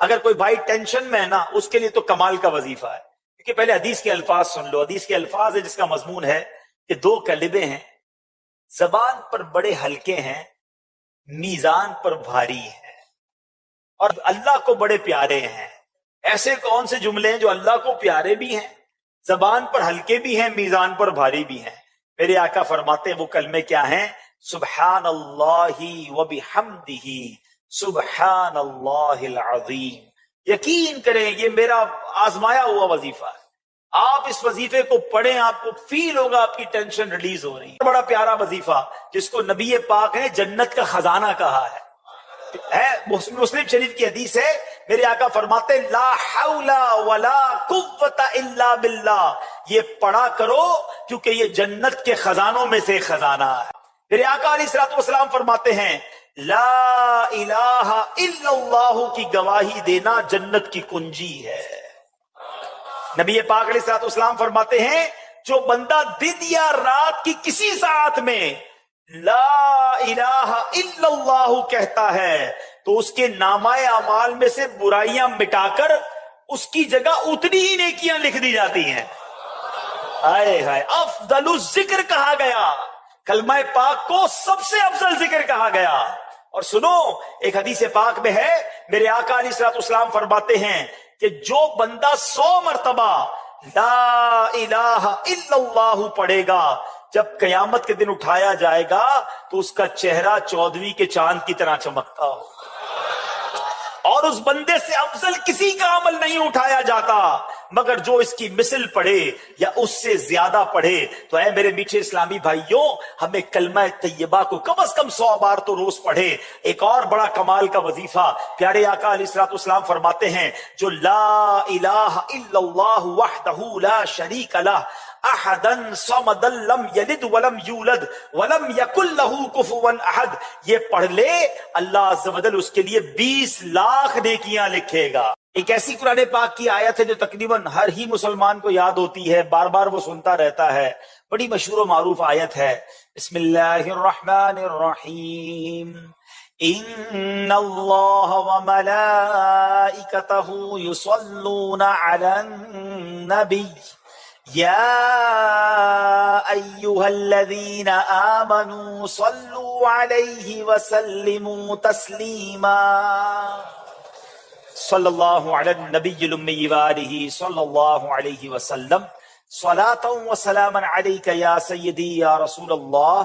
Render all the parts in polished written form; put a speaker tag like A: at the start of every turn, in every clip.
A: اگر کوئی بھائی ٹینشن میں ہے نا، اس کے لیے تو کمال کا وظیفہ ہے، کیونکہ پہلے حدیث کے الفاظ سن لو. حدیث کے الفاظ ہے جس کا مضمون ہے کہ دو کلمے ہیں، زبان پر بڑے ہلکے ہیں، میزان پر بھاری ہیں، اور اللہ کو بڑے پیارے ہیں. ایسے کون سے جملے ہیں جو اللہ کو پیارے بھی ہیں، زبان پر ہلکے بھی ہیں، میزان پر بھاری بھی ہیں؟ میرے آقا فرماتے ہیں وہ کلمے کیا ہیں؟ سبحان اللہ و بحمدہ سبحان اللہ العظیم. یقین کریں یہ میرا آزمایا ہوا وظیفہ ہے. آپ اس وظیفے کو پڑھیں، آپ کو فیل ہوگا آپ کی ٹینشن ریلیز ہو رہی ہے. بڑا پیارا وظیفہ جس کو نبی پاک نے جنت کا خزانہ کہا ہے. مسلم شریف کی حدیث ہے، میرے آقا فرماتے ہیں لا حول ولا قوت الا باللہ. یہ پڑھا کرو کیونکہ یہ جنت کے خزانوں میں سے خزانہ ہے. میرے آقا علیہ الصلوۃ والسلام فرماتے ہیں لا الہ الا اللہ کی گواہی دینا جنت کی کنجی ہے. نبی پاک علیہ الصلوۃ والسلام فرماتے ہیں جو بندہ دن یا رات کی کسی ساعت میں لا الہ الا اللہ کہتا ہے تو اس کے نامہ اعمال میں سے برائیاں مٹا کر اس کی جگہ اتنی ہی نیکیاں لکھ دی جاتی ہیں. ہائے ہائے، افضل الذکر کہا گیا، کلمہ پاک کو سب سے افضل ذکر کہا گیا. اور سنو ایک حدیث پاک میں ہے، میرے آقا علیہ الصلوۃ والسلام فرماتے ہیں کہ جو بندہ 100 مرتبہ لا الہ الا اللہ پڑھے گا، جب قیامت کے دن اٹھایا جائے گا تو اس کا چہرہ 14ویں کے چاند کی طرح چمکتا ہو، اور اس بندے سے افضل کسی کا عمل نہیں اٹھایا جاتا مگر جو اس کی مثل پڑھے یا اس سے زیادہ پڑھے. تو اے میرے میٹھے اسلامی بھائیوں، ہمیں کلمہ طیبہ کو کم از کم 100 بار تو روز پڑھے. ایک اور بڑا کمال کا وظیفہ پیارے آقا علیہ الصلوۃ والسلام فرماتے ہیں جو لا الہ الا اللہ وحدہ لا شریک لہ احدا صمدا لم یلد ولم یولد ولم یکن لہ کفوا احد، یہ پڑھ لے اللہ عز و جل اس کے لیے 20 لاکھ نیکیاں لکھے گا. ایک ایسی قرآن پاک کی آیت ہے جو تقریباً ہر ہی مسلمان کو یاد ہوتی ہے، بار بار وہ سنتا رہتا ہے، بڑی مشہور و معروف آیت ہے. بسم اللہ الرحمن الرحیم ان اللہ وملائکتہ یصلون علی النبی یا ایہا الذین آمنوا صلوا علیہ وسلموا تسلیما. صلی اللہ علی النبی الامی وآلہ صلی اللہ علیہ وسلم صلاۃ و سلام علیک یا سیدی یا رسول اللہ.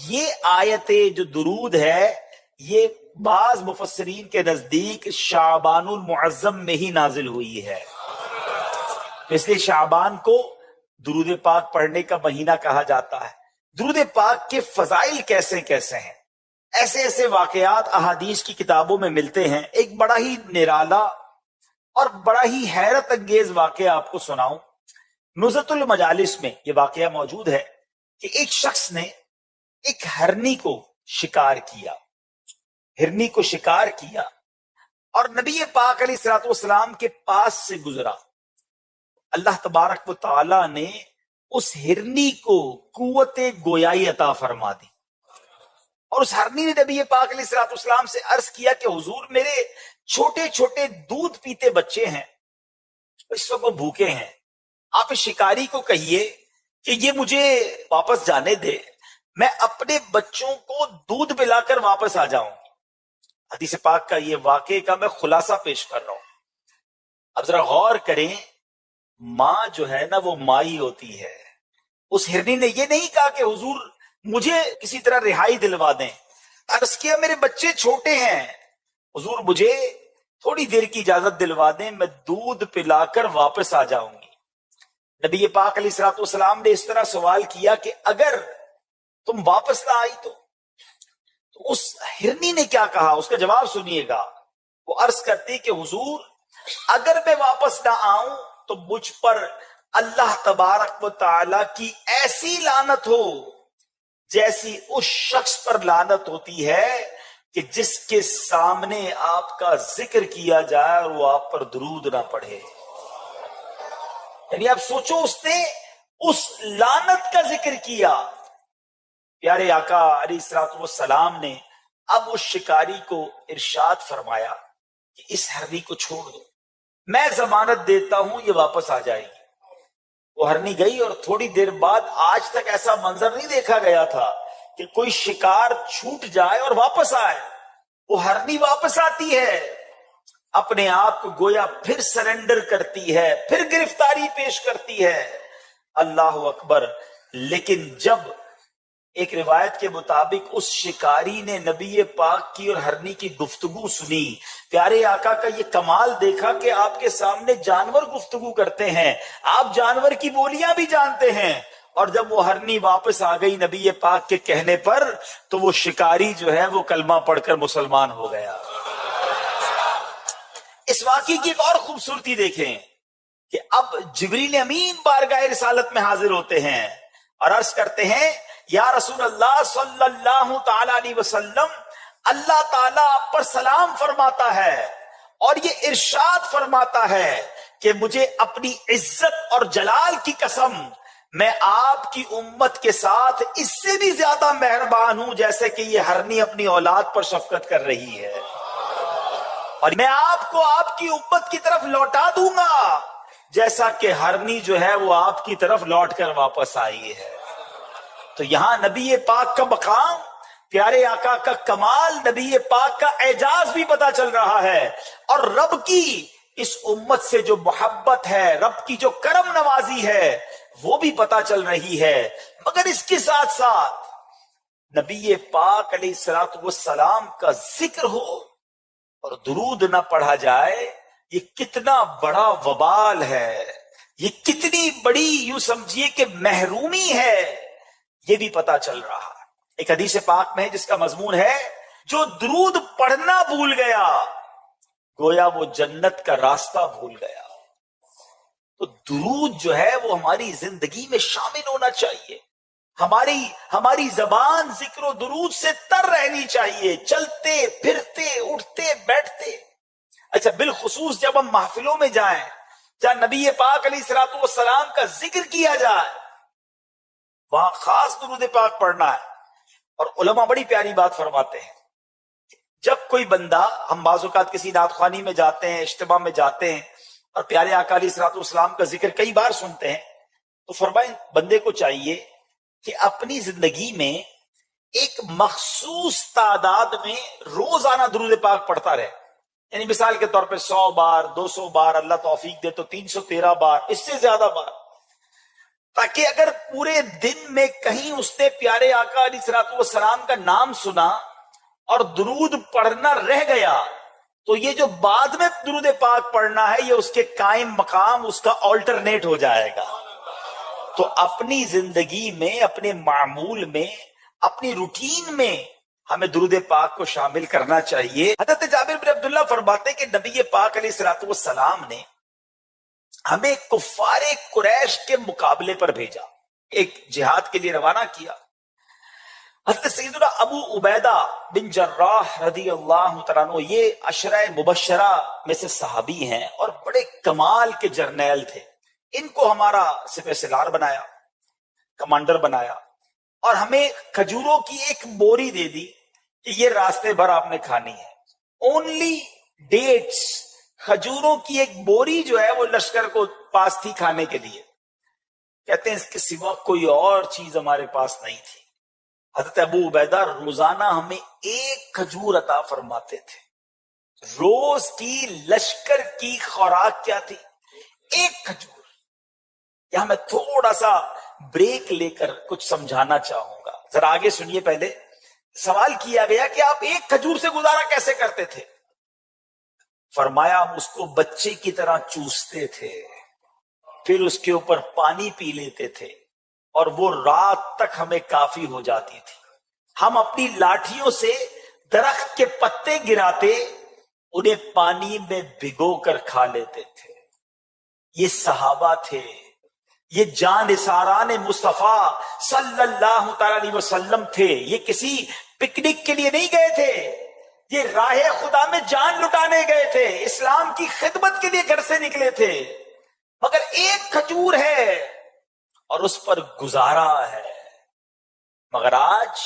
A: یہ آیت جو درود ہے یہ بعض مفسرین کے نزدیک شعبان المعظم میں ہی نازل ہوئی ہے، اس لیے شعبان کو درود پاک پڑھنے کا مہینہ کہا جاتا ہے. درود پاک کے فضائل کیسے کیسے ہیں، ایسے ایسے واقعات احادیث کی کتابوں میں ملتے ہیں. ایک بڑا ہی نرالا اور بڑا ہی حیرت انگیز واقعہ آپ کو سناؤں. نزہۃ المجالس میں یہ واقعہ موجود ہے کہ ایک شخص نے ایک ہرنی کو شکار کیا، ہرنی کو شکار کیا اور نبی پاک علیہ الصلوۃ والسلام کے پاس سے گزرا. اللہ تبارک و تعالی نے اس ہرنی کو قوت گویائی عطا فرما دی، اور اس ہرنی نے نبی پاک علیہ الصلوۃ والسلام سے عرض کیا کہ حضور میرے چھوٹے چھوٹے دودھ پیتے بچے ہیں، اس وقت وہ بھوکے ہیں، آپ اس شکاری کو کہیے کہ یہ مجھے واپس جانے دے، میں اپنے بچوں کو دودھ پلا کر واپس آ جاؤں. حدیث پاک کا یہ واقعے کا میں خلاصہ پیش کر رہا ہوں. اب ذرا غور کریں، ماں جو ہے نا وہ ماں ہی ہوتی ہے. اس ہرنی نے یہ نہیں کہا کہ حضور مجھے کسی طرح رہائی دلوا دیں، عرض کیا میرے بچے چھوٹے ہیں، حضور مجھے تھوڑی دیر کی اجازت دلوا دیں، میں دودھ پلا کر واپس آ جاؤں گی. نبی پاک علیہ الصلوۃ والسلام نے اس طرح سوال کیا کہ اگر تم واپس نہ آئی تو اس ہرنی نے کیا کہا، اس کا جواب سنیے گا. وہ عرض کرتی کہ حضور اگر میں واپس نہ آؤں تو مجھ پر اللہ تبارک و تعالی کی ایسی لعنت ہو جیسی اس شخص پر لعنت ہوتی ہے کہ جس کے سامنے آپ کا ذکر کیا جائے اور وہ آپ پر درود نہ پڑھے. یعنی آپ سوچو، اس نے اس لعنت کا ذکر کیا. پیارے آقا علیہ الصلوۃ والسلام نے اب اس شکاری کو ارشاد فرمایا کہ اس ہرنی کو چھوڑ دو، میں ضمانت دیتا ہوں یہ واپس آ جائے گی۔ وہ ہرنی گئی اور تھوڑی دیر بعد، آج تک ایسا منظر نہیں دیکھا گیا تھا کہ کوئی شکار چھوٹ جائے اور واپس آئے۔ وہ ہرنی واپس آتی ہے، اپنے آپ کو گویا پھر سرنڈر کرتی ہے، پھر گرفتاری پیش کرتی ہے۔ اللہ اکبر۔ لیکن جب ایک روایت کے مطابق اس شکاری نے نبی پاک کی اور ہرنی کی گفتگو سنی، پیارے آقا کا یہ کمال دیکھا کہ آپ کے سامنے جانور گفتگو کرتے ہیں، آپ جانور کی بولیاں بھی جانتے ہیں، اور جب وہ ہرنی واپس آ گئی نبی پاک کے کہنے پر، تو وہ شکاری جو ہے وہ کلمہ پڑھ کر مسلمان ہو گیا۔ اس واقعے کی ایک اور خوبصورتی دیکھیں کہ اب جبریل امین بارگاہ رسالت میں حاضر ہوتے ہیں اور عرض کرتے ہیں، یا رسول اللہ صلی اللہ تعالی علیہ وسلم، اللہ تعالیٰ آپ پر سلام فرماتا ہے اور یہ ارشاد فرماتا ہے کہ مجھے اپنی عزت اور جلال کی قسم، میں آپ کی امت کے ساتھ اس سے بھی زیادہ مہربان ہوں جیسے کہ یہ ہرنی اپنی اولاد پر شفقت کر رہی ہے، اور میں آپ کو آپ کی امت کی طرف لوٹا دوں گا جیسا کہ ہرنی جو ہے وہ آپ کی طرف لوٹ کر واپس آئی ہے۔ تو یہاں نبی پاک کا مقام، پیارے آقا کا کمال، نبی پاک کا اعجاز بھی پتا چل رہا ہے، اور رب کی اس امت سے جو محبت ہے، رب کی جو کرم نوازی ہے، وہ بھی پتا چل رہی ہے۔ مگر اس کے ساتھ ساتھ نبی پاک علیہ الصلوۃ والسلام کا ذکر ہو اور درود نہ پڑھا جائے، یہ کتنا بڑا وبال ہے، یہ کتنی بڑی یوں سمجھیے کہ محرومی ہے، یہ بھی پتا چل رہا ہے۔ ایک حدیث پاک میں ہے جس کا مضمون ہے، جو درود پڑھنا بھول گیا گویا وہ جنت کا راستہ بھول گیا۔ تو درود جو ہے وہ ہماری زندگی میں شامل ہونا چاہیے، ہماری زبان ذکر و درود سے تر رہنی چاہیے، چلتے پھرتے اٹھتے بیٹھتے۔ اچھا، بالخصوص جب ہم محفلوں میں جائیں جہاں نبی پاک علیہ الصلوۃ والسلام کا ذکر کیا جائے، وہاں خاص درود پاک پڑھنا ہے۔ اور علماء بڑی پیاری بات فرماتے ہیں، جب کوئی بندہ، ہم بعض اوقات کسی نعت خوانی میں جاتے ہیں، اجتماع میں جاتے ہیں اور پیارے آقا علیہ الصلوۃ والسلام کا ذکر کئی بار سنتے ہیں، تو فرمائیں بندے کو چاہیے کہ اپنی زندگی میں ایک مخصوص تعداد میں روزانہ درود پاک پڑھتا رہے، یعنی مثال کے طور پہ 100 بار، 200 بار، اللہ توفیق دے تو 313 بار، اس سے زیادہ بار، تاکہ اگر پورے دن میں کہیں اس نے پیارے آقا علیہ الصلوۃ والسلام کا نام سنا اور درود پڑھنا رہ گیا، تو یہ جو بعد میں درود پاک پڑھنا ہے، یہ اس کے قائم مقام، اس کا آلٹرنیٹ ہو جائے گا۔ تو اپنی زندگی میں، اپنے معمول میں، اپنی روٹین میں ہمیں درود پاک کو شامل کرنا چاہیے۔ حضرت جابر بن عبداللہ فرماتے کہ نبی پاک علیہ الصلوۃ والسلام نے ہمیں کفار قریش کے مقابلے پر بھیجا، ایک جہاد کے لیے روانہ کیا۔ حضرت سیدنا ابو عبیدہ بن جراح رضی اللہ تعالیٰ عنہ، یہ عشرہ مبشرہ میں سے صحابی ہیں اور بڑے کمال کے جرنیل تھے۔ ان کو ہمارا سپہ سالار بنایا، کمانڈر بنایا، اور ہمیں کھجوروں کی ایک بوری دے دی کہ یہ راستے بھر آپ نے کھانی ہے۔ اونلی ڈیٹس، کھجوروں کی ایک بوری جو ہے وہ لشکر کو پاس تھی کھانے کے لیے۔ کہتے ہیں اس کے سوا کوئی اور چیز ہمارے پاس نہیں تھی۔ حضرت ابو عبیدہ روزانہ ہمیں ایک کھجور عطا فرماتے تھے۔ روز کی لشکر کی خوراک کیا تھی؟ ایک کھجور۔ یہاں میں تھوڑا سا بریک لے کر کچھ سمجھانا چاہوں گا، ذرا آگے سنیے۔ پہلے سوال کیا گیا کہ آپ ایک کھجور سے گزارا کیسے کرتے تھے؟ فرمایا ہم اس کو بچے کی طرح چوستے تھے، پھر اس کے اوپر پانی پی لیتے تھے، اور وہ رات تک ہمیں کافی ہو جاتی تھی۔ ہم اپنی لاٹھیوں سے درخت کے پتے گراتے، انہیں پانی میں بھگو کر کھا لیتے تھے۔ یہ صحابہ تھے، یہ جانثاران مصطفیٰ صلی اللہ تعالی علیہ وسلم تھے۔ یہ کسی پکنک کے لیے نہیں گئے تھے، یہ راہ خدا میں جان لٹانے گئے تھے، اسلام کی خدمت کے لیے گھر سے نکلے تھے۔ مگر ایک کھجور ہے اور اس پر گزارا ہے۔ مگر آج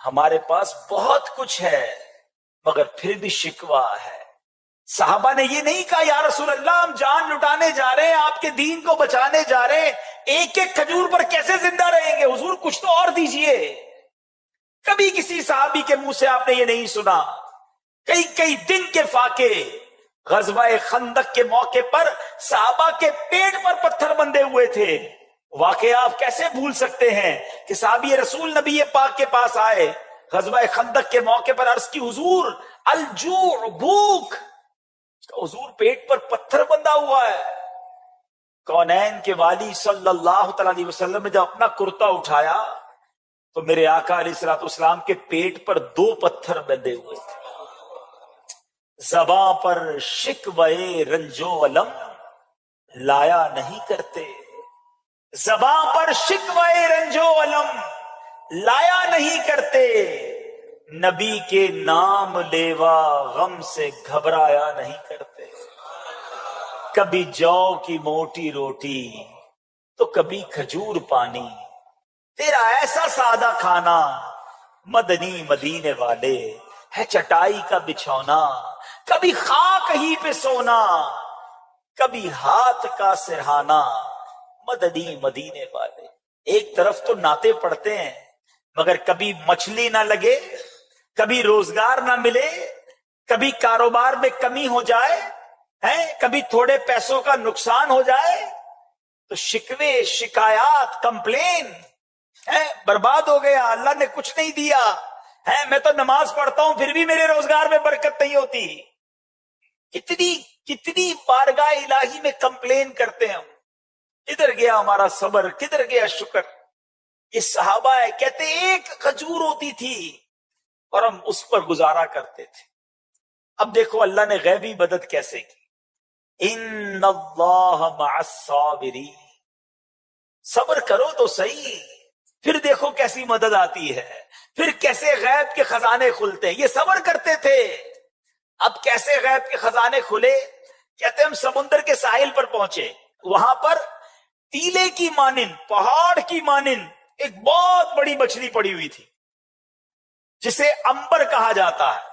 A: ہمارے پاس بہت کچھ ہے، مگر پھر بھی شکوہ ہے، صحابہ نے یہ نہیں کہا یا رسول اللہ ہم جان لٹانے جا رہے ہیں، آپ کے دین کو بچانے جا رہے ہیں، ایک ایک کھجور پر کیسے زندہ رہیں گے، حضور کچھ تو اور دیجئے۔ کبھی کسی صحابی کے منہ سے آپ نے یہ نہیں سنا۔ کئی کئی دن کے فاقے، غزوہ خندق کے موقع پر صحابہ کے پیٹ پر پتھر بندھے ہوئے تھے۔ واقعہ آپ کیسے بھول سکتے ہیں کہ صحابی رسول نبی پاک کے پاس آئے غزوہ خندق کے موقع پر، عرض کی حضور الجوع، بھوک۔ حضور پیٹ پر پتھر بندھا ہوا ہے۔ کونین کے والی صلی اللہ تعالی علیہ وسلم نے جب اپنا کرتا اٹھایا تو میرے آقا علیہ الصلوۃ والسلام کے پیٹ پر 2 پتھر بندھے ہوئے تھے۔ زباں پر شکوے رنج و الم لایا نہیں کرتے، زباں پر شکوے رنج و الم لایا نہیں کرتے، نبی کے نام لیوا غم سے گھبرایا نہیں کرتے۔ کبھی جو کی موٹی روٹی تو کبھی کھجور پانی، تیرا ایسا سادہ کھانا مدنی مدینے والے ہے چٹائی کا بچھونا، کبھی خاک ہی پہ سونا، کبھی ہاتھ کا سرہانا مدنی مدینے والے۔ ایک طرف تو نعتیں پڑھتے ہیں مگر کبھی مچھلی نہ لگے، کبھی روزگار نہ ملے، کبھی کاروبار میں کمی ہو جائے، کبھی تھوڑے پیسوں کا نقصان ہو جائے تو شکوے، شکایات، کمپلین، برباد ہو گیا، اللہ نے کچھ نہیں دیا، میں تو نماز پڑھتا ہوں پھر بھی میرے روزگار میں برکت نہیں ہوتی۔ کتنی بارگاہ الہی میں کمپلین کرتے ہیں ہم، کدھر گیا ہمارا صبر، کدھر گیا شکر۔ یہ صحابہ ہے، کہتے ایک کھجور ہوتی تھی اور ہم اس پر گزارا کرتے تھے۔ اب دیکھو اللہ نے غیبی مدد کیسے کی، ان اللہ مع الصابرین، صبر کرو تو صحیح، پھر دیکھو کیسی مدد آتی ہے، پھر کیسے غیب کے خزانے کھلتے ہیں۔ یہ صبر کرتے تھے، اب کیسے غیب کے خزانے کھلے؟ کہتے ہم سمندر کے ساحل پر پہنچے، وہاں پر تیلے کی مانند، پہاڑ کی مانند ایک بہت بڑی مچھلی پڑی ہوئی تھی جسے امبر کہا جاتا ہے۔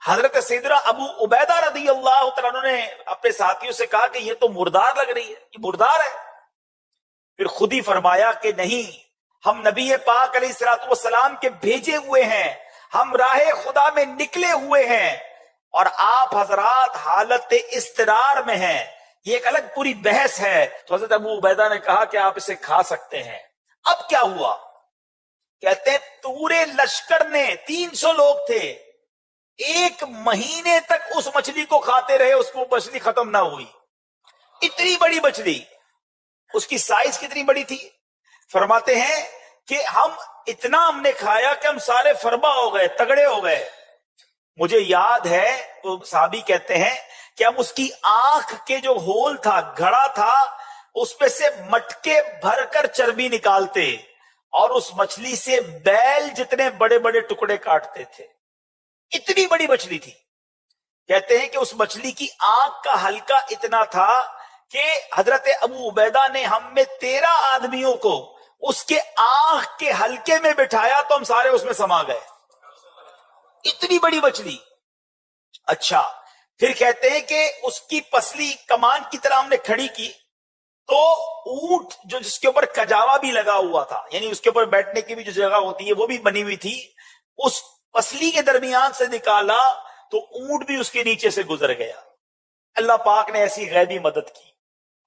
A: حضرت سیدنا ابو عبیدہ رضی اللہ تعالیٰ عنہ نے اپنے ساتھیوں سے کہا کہ یہ تو مردار لگ رہی ہے، یہ مردار ہے۔ پھر خود ہی فرمایا کہ نہیں، ہم نبی پاک علیہ الصلوۃ والسلام کے بھیجے ہوئے ہیں، ہم راہ خدا میں نکلے ہوئے ہیں اور آپ حضرات حالت اضطرار میں ہیں، یہ ایک الگ پوری بحث ہے۔ تو حضرت ابو عبیدہ نے کہا کہ آپ اسے کھا سکتے ہیں۔ اب کیا ہوا؟ کہتے ہیں پورے لشکر نے، 300 لوگ تھے، 1 مہینے تک اس مچھلی کو کھاتے رہے، اس کو مچھلی ختم نہ ہوئی۔ اتنی بڑی مچھلی، اس کی سائز کتنی بڑی تھی؟ فرماتے ہیں کہ ہم نے کھایا کہ ہم سارے فربا ہو گئے، تگڑے ہو گئے۔ مجھے یاد ہے وہ صحابی کہتے ہیں کہ ہم اس کی آنکھ کے جو ہول تھا، گھڑا تھا، اس پہ سے مٹکے بھر کر چربی نکالتے اور اس مچھلی سے بیل جتنے بڑے بڑے ٹکڑے کاٹتے تھے۔ اتنی بڑی مچھلی تھی۔ کہتے ہیں کہ اس مچھلی کی آنکھ کا حلقہ اتنا تھا کہ حضرت ابو عبیدہ نے ہم میں 13 آدمیوں کو اس کے آنکھ کے حلقے میں بٹھایا تو ہم سارے اس میں سما گئے۔ اتنی بڑی مچھلی۔ اچھا، پھر کہتے ہیں کہ اس کی پسلی کمان کی طرح ہم نے کھڑی کی تو اونٹ جو جس کے اوپر کجاوا بھی لگا ہوا تھا، یعنی اس کے اوپر بیٹھنے کی بھی جو جگہ ہوتی ہے وہ بھی بنی ہوئی تھی، اس پسلی کے درمیان سے نکالا تو اونٹ بھی اس کے نیچے سے گزر گیا۔ اللہ پاک نے ایسی غیبی مدد کی۔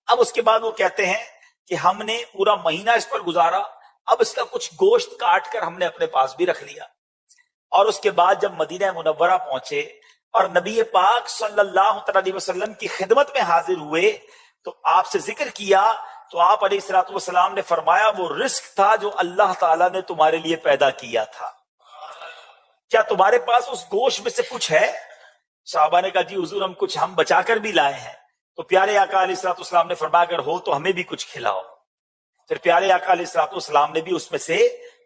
A: اب اس کے بعد وہ کہتے ہیں کہ ہم نے پورا مہینہ اس پر گزارا، اب اس کا کچھ گوشت کاٹ کر ہم نے اپنے پاس بھی رکھ لیا، اور اس کے بعد جب مدینہ منورہ پہنچے اور نبی پاک صلی اللہ علیہ وسلم کی خدمت میں حاضر ہوئے تو آپ سے ذکر کیا تو آپ علیہ الصلوۃ والسلام نے فرمایا وہ رزق تھا جو اللہ تعالیٰ نے تمہارے لیے پیدا کیا تھا، کیا تمہارے پاس اس گوشت میں سے کچھ ہے؟ صحابہ نے کہا جی حضور ہم بچا کر بھی لائے ہیں۔ تو پیارے آقا علیہ الصلوۃ والسلام نے فرمایا اگر ہو تو ہمیں بھی کچھ کھلاؤ۔ پھر پیارے آقا علیہ الصلوۃ والسلام نے بھی اس میں سے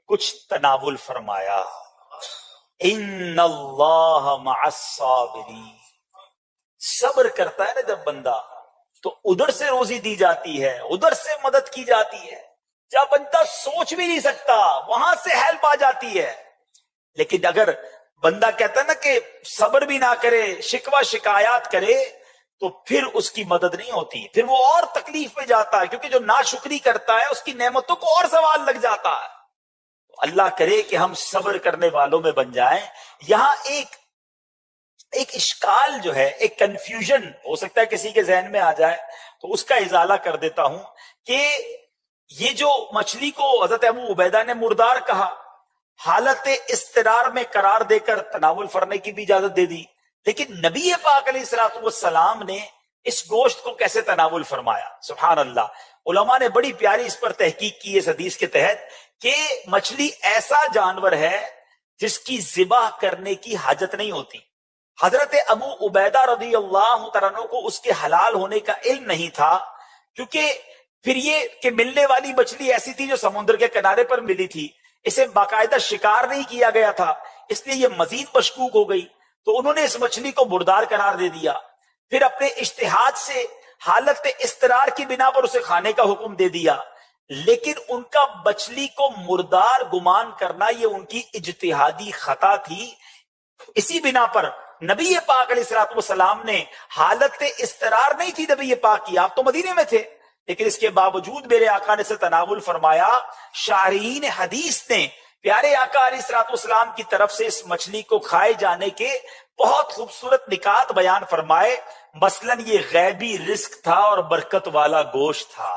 A: کچھ تناول فرمایا۔ ان اللہ مع الصابرین، صبر کرتا ہے نا جب بندہ تو ادھر سے روزی دی جاتی ہے، ادھر سے مدد کی جاتی ہے، جب بندہ سوچ بھی نہیں سکتا وہاں سے ہیلپ آ جاتی ہے۔ لیکن اگر بندہ کہتا ہے نا کہ صبر بھی نہ کرے، شکوہ شکایات کرے، تو پھر اس کی مدد نہیں ہوتی، پھر وہ اور تکلیف میں جاتا ہے، کیونکہ جو ناشکری کرتا ہے اس کی نعمتوں کو اور زوال لگ جاتا ہے۔ اللہ کرے کہ ہم صبر کرنے والوں میں بن جائیں۔ یہاں ایک اشکال جو ہے، ایک کنفیوژن ہو سکتا ہے کسی کے ذہن میں آ جائے، تو اس کا ازالہ کر دیتا ہوں کہ یہ جو مچھلی کو حضرت ابو عبیدہ نے مردار کہا، حالت اضطرار میں قرار دے کر تناول فرنے کی بھی اجازت دے دی، لیکن نبی پاک علیہ الصلوۃ والسلام نے اس گوشت کو کیسے تناول فرمایا؟ سبحان اللہ، علماء نے بڑی پیاری اس پر تحقیق کی اس حدیث کے تحت کہ مچھلی ایسا جانور ہے جس کی ذبح کرنے کی حاجت نہیں ہوتی۔ حضرت ابو عبیدہ رضی اللہ تعالیٰ عنہ کو اس کے حلال ہونے کا علم نہیں تھا، کیونکہ پھر یہ کہ ملنے والی مچھلی ایسی تھی جو سمندر کے کنارے پر ملی تھی، اسے باقاعدہ شکار نہیں کیا گیا تھا، اس لیے یہ مزید مشکوک ہو گئی، تو انہوں نے اس مچھلی کو مردار قرار دے دیا۔ پھر اپنے اجتہاد سے حالت اضطرار کی بنا پر اسے کھانے کا حکم دے دیا، لیکن ان کا مچھلی کو مردار گمان کرنا یہ ان کی اجتہادی خطا تھی۔ اسی بنا پر نبی پاک علیہ الصلوۃ والسلام نے حالت اضطرار نہیں تھی نبی پاک کی، آپ تو مدینے میں تھے، لیکن اس کے باوجود میرے آقا نے اسے تناول فرمایا۔ شارحین حدیث نے پیارے آقا علیہ الصلوۃ والسلام کی طرف سے اس مچھلی کو کھائے جانے کے بہت خوبصورت نکات بیان فرمائے، مثلاً یہ غیبی رزق تھا اور برکت والا گوشت تھا،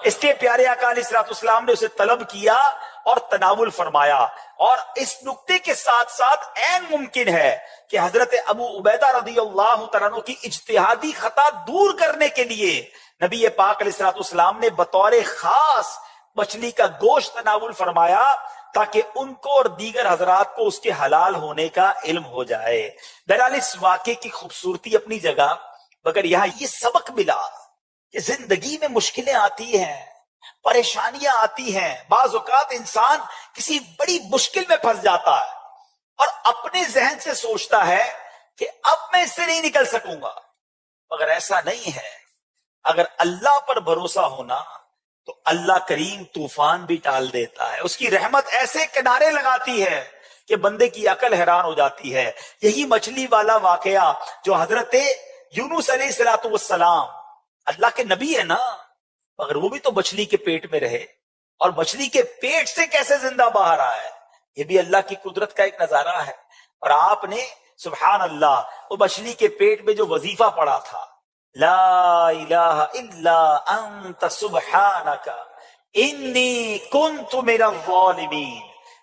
A: اس کے پیارے آقا علیہ الصلوۃ والسلام نے اسے طلب کیا اور تناول فرمایا۔ اور اس نقطے کے ساتھ ساتھ عین ممکن ہے کہ حضرت ابو عبیدہ رضی اللہ تعالیٰ عنہ کی اجتہادی خطا دور کرنے کے لیے نبی پاک علیہ الصلوۃ والسلام نے بطور خاص مچھلی کا گوشت تناول فرمایا، تاکہ ان کو اور دیگر حضرات کو اس کے حلال ہونے کا علم ہو جائے۔ بہرحال اس واقعے کی خوبصورتی اپنی جگہ، مگر یہاں یہ سبق ملا کہ زندگی میں مشکلیں آتی ہیں، پریشانیاں آتی ہیں، بعض اوقات انسان کسی بڑی مشکل میں پھنس جاتا ہے اور اپنے ذہن سے سوچتا ہے کہ اب میں اس سے نہیں نکل سکوں گا، مگر ایسا نہیں ہے۔ اگر اللہ پر بھروسہ ہونا تو اللہ کریم طوفان بھی ٹال دیتا ہے، اس کی رحمت ایسے کنارے لگاتی ہے کہ بندے کی عقل حیران ہو جاتی ہے۔ یہی مچھلی والا واقعہ جو حضرت یونس علیہ الصلوۃ والسلام، اللہ کے نبی ہے نا، مگر وہ بھی تو مچھلی کے پیٹ میں رہے، اور مچھلی کے پیٹ سے کیسے زندہ باہر آیا، یہ بھی اللہ کی قدرت کا ایک نظارہ ہے۔ اور آپ نے سبحان اللہ وہ مچھلی کے پیٹ میں جو وظیفہ پڑھا تھا، لا الہ الا انت سبحانک انی کنت من الظالمین،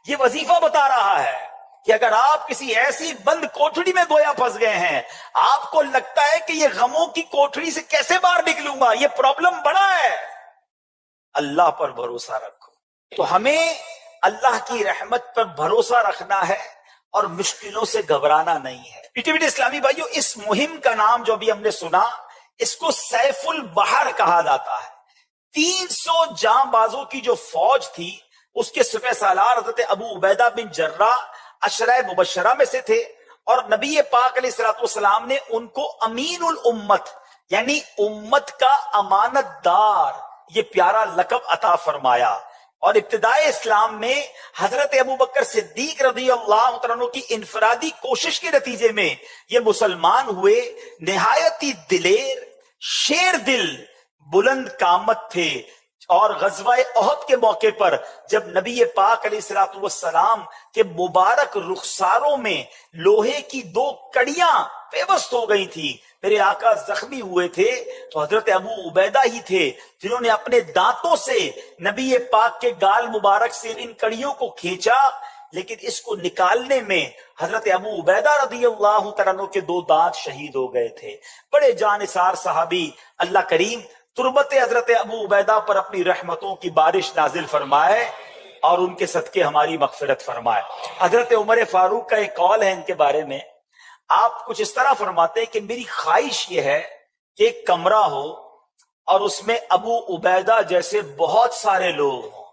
A: یہ وظیفہ بتا رہا ہے کہ اگر آپ کسی ایسی بند کوٹھڑی میں گویا پھنس گئے ہیں، آپ کو لگتا ہے کہ یہ غموں کی کوٹھڑی سے کیسے باہر نکلوں گا، یہ پرابلم بڑا ہے، اللہ پر بھروسہ رکھو۔ تو ہمیں اللہ کی رحمت پر بھروسہ رکھنا ہے اور مشکلوں سے گھبرانا نہیں ہے۔ بیٹے اسلامی بھائیو، اس مہم کا نام جو ابھی ہم نے سنا، اس کو سیف البحر کہا جاتا ہے۔ 300 جاں بازوں کی جو فوج تھی، اس کے سپہ سالار حضرت ابو عبیدہ بن جراح عشرہ مبشرہ میں سے تھے، اور نبی پاک علیہ الصلوۃ والسلام نے ان کو امین الامت یعنی امت کا امانت دار یہ پیارا لقب عطا فرمایا۔ اور ابتدائے اسلام میں حضرت ابوبکر صدیق رضی اللہ عنہ کی انفرادی کوشش کے نتیجے میں یہ مسلمان ہوئے، نہایت ہی دلیر، شیر دل، بلند قامت تھے۔ اور غزوہ احد کے موقع پر جب نبی پاک علیہ الصلوۃ والسلام کے مبارک رخساروں میں لوہے کی 2 کڑیاں پیوست ہو گئی تھی، میرے آقا زخمی ہوئے تھے، تو حضرت ابو عبیدہ ہی تھے جنہوں نے اپنے دانتوں سے نبی پاک کے گال مبارک سے ان کڑیوں کو کھینچا، لیکن اس کو نکالنے میں حضرت ابو عبیدہ رضی اللہ تعالیٰ عنہ کے 2 دانت شہید ہو گئے تھے۔ بڑے جانثار صحابی، اللہ کریم تربت حضرت ابو عبیدہ پر اپنی رحمتوں کی بارش نازل فرمائے اور ان کے صدقے ہماری مغفرت فرمائے۔ حضرت عمر فاروق کا ایک قول ہے ان کے بارے میں، آپ کچھ اس طرح فرماتے ہیں کہ میری خواہش یہ ہے کہ ایک کمرہ ہو اور اس میں ابو عبیدہ جیسے بہت سارے لوگ ہوں،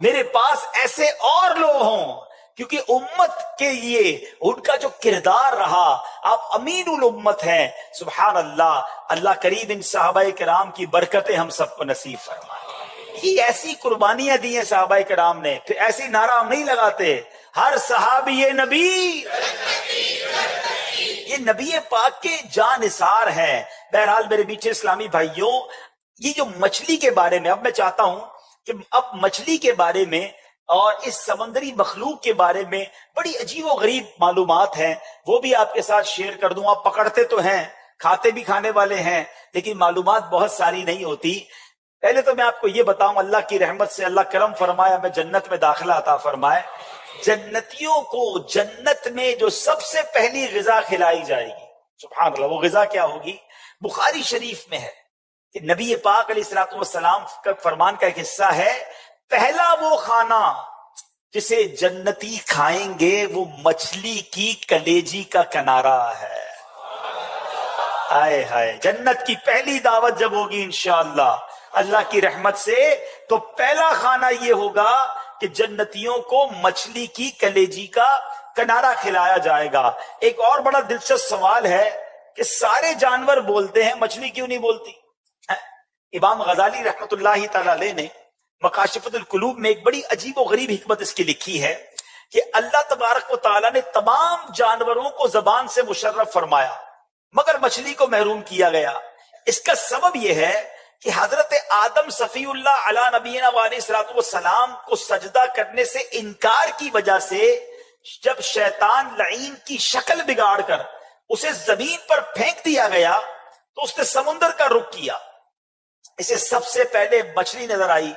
A: میرے پاس ایسے اور لوگ ہوں، کیونکہ امت کے لیے ان کا جو کردار رہا، آپ امین الامت ہیں۔ سبحان اللہ، اللہ کریم ان صحابہ کرام کی برکتیں ہم سب کو نصیب فرمائے۔ یہ ایسی قربانیاں دی ہیں صحابہ کرام نے، پھر ایسی نعرہ ہم نہیں لگاتے، ہر صحابی نبی یہ نبی پاک کے جان نثار ہیں. بہرحال میرے میٹھے اسلامی بھائیوں، یہ جو مچھلی کے بارے میں، اب میں چاہتا ہوں کہ اب مچھلی کے بارے میں اور اس سمندری مخلوق کے بارے میں بڑی عجیب و غریب معلومات ہیں، وہ بھی آپ کے ساتھ شیئر کر دوں. آپ پکڑتے تو ہیں، کھاتے بھی کھانے والے ہیں، لیکن معلومات بہت ساری نہیں ہوتی. پہلے تو میں آپ کو یہ بتاؤں، اللہ کی رحمت سے اللہ کرم فرمایا میں جنت میں داخلہ عطا فرمائے. جنتیوں کو جنت میں جو سب سے پہلی غذا کھلائی جائے گی، سبحان اللہ، وہ غذا کیا ہوگی؟ بخاری شریف میں ہے کہ نبی پاک علیہ الصلوۃ والسلام کا فرمان کا ایک حصہ ہے، پہلا وہ کھانا جسے جنتی کھائیں گے وہ مچھلی کی کلیجی کا کنارہ ہے. ہائے ہائے، جنت کی پہلی دعوت جب ہوگی انشاءاللہ اللہ کی رحمت سے، تو پہلا کھانا یہ ہوگا کہ جنتیوں کو مچھلی کی کلیجی کا کنارہ کھلایا جائے گا. ایک اور بڑا دلچسپ سوال ہے کہ سارے جانور بولتے ہیں، مچھلی کیوں نہیں بولتی؟ امام غزالی رحمت اللہ تعالی علیہ نے مکاشفۃ القلوب میں ایک بڑی عجیب و غریب حکمت اس کی لکھی ہے کہ اللہ تبارک و تعالیٰ نے تمام جانوروں کو زبان سے مشرف فرمایا مگر مچھلی کو محروم کیا گیا. اس کا سبب یہ ہے کہ حضرت آدم صفی اللہ علی نبینا علیہ الصلوۃ والسلام کو سجدہ کرنے سے انکار کی وجہ سے جب شیطان لعین کی شکل بگاڑ کر اسے زمین پر پھینک دیا گیا تو اس نے سمندر کا رخ کیا. اسے سب سے پہلے مچھلی نظر آئی.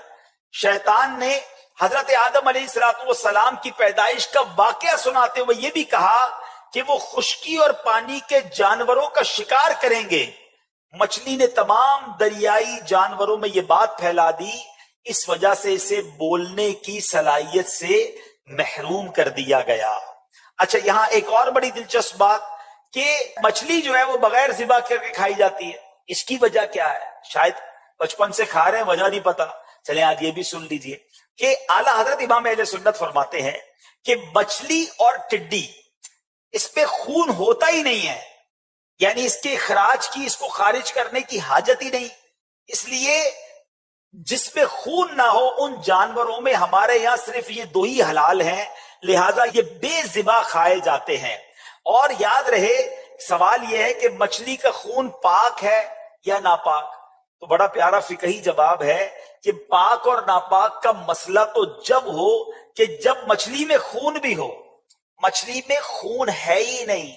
A: شیطان نے حضرت آدم علیہ الصلوۃ والسلام کی پیدائش کا واقعہ سناتے ہوئے یہ بھی کہا کہ وہ خشکی اور پانی کے جانوروں کا شکار کریں گے. مچھلی نے تمام دریائی جانوروں میں یہ بات پھیلا دی، اس وجہ سے اسے بولنے کی صلاحیت سے محروم کر دیا گیا. اچھا، یہاں ایک اور بڑی دلچسپ بات کہ مچھلی جو ہے وہ بغیر ذبح کر کے کھائی جاتی ہے. اس کی وجہ کیا ہے؟ شاید بچپن سے کھا رہے ہیں، وجہ نہیں پتا. چلیں آج یہ بھی سن لیجئے کہ اعلیٰ حضرت امام اہل سنت فرماتے ہیں کہ مچھلی اور ٹڈی اس پہ خون ہوتا ہی نہیں ہے، یعنی اس کے اخراج کی، اس کو خارج کرنے کی حاجت ہی نہیں. اس لیے جس میں خون نہ ہو ان جانوروں میں ہمارے یہاں صرف یہ دو ہی حلال ہیں، لہذا یہ بے ذبح کھائے جاتے ہیں. اور یاد رہے سوال یہ ہے کہ مچھلی کا خون پاک ہے یا ناپاک؟ تو بڑا پیارا فقہی جواب ہے کہ پاک اور ناپاک کا مسئلہ تو جب ہو کہ جب مچھلی میں خون بھی ہو. مچھلی میں خون ہے ہی نہیں،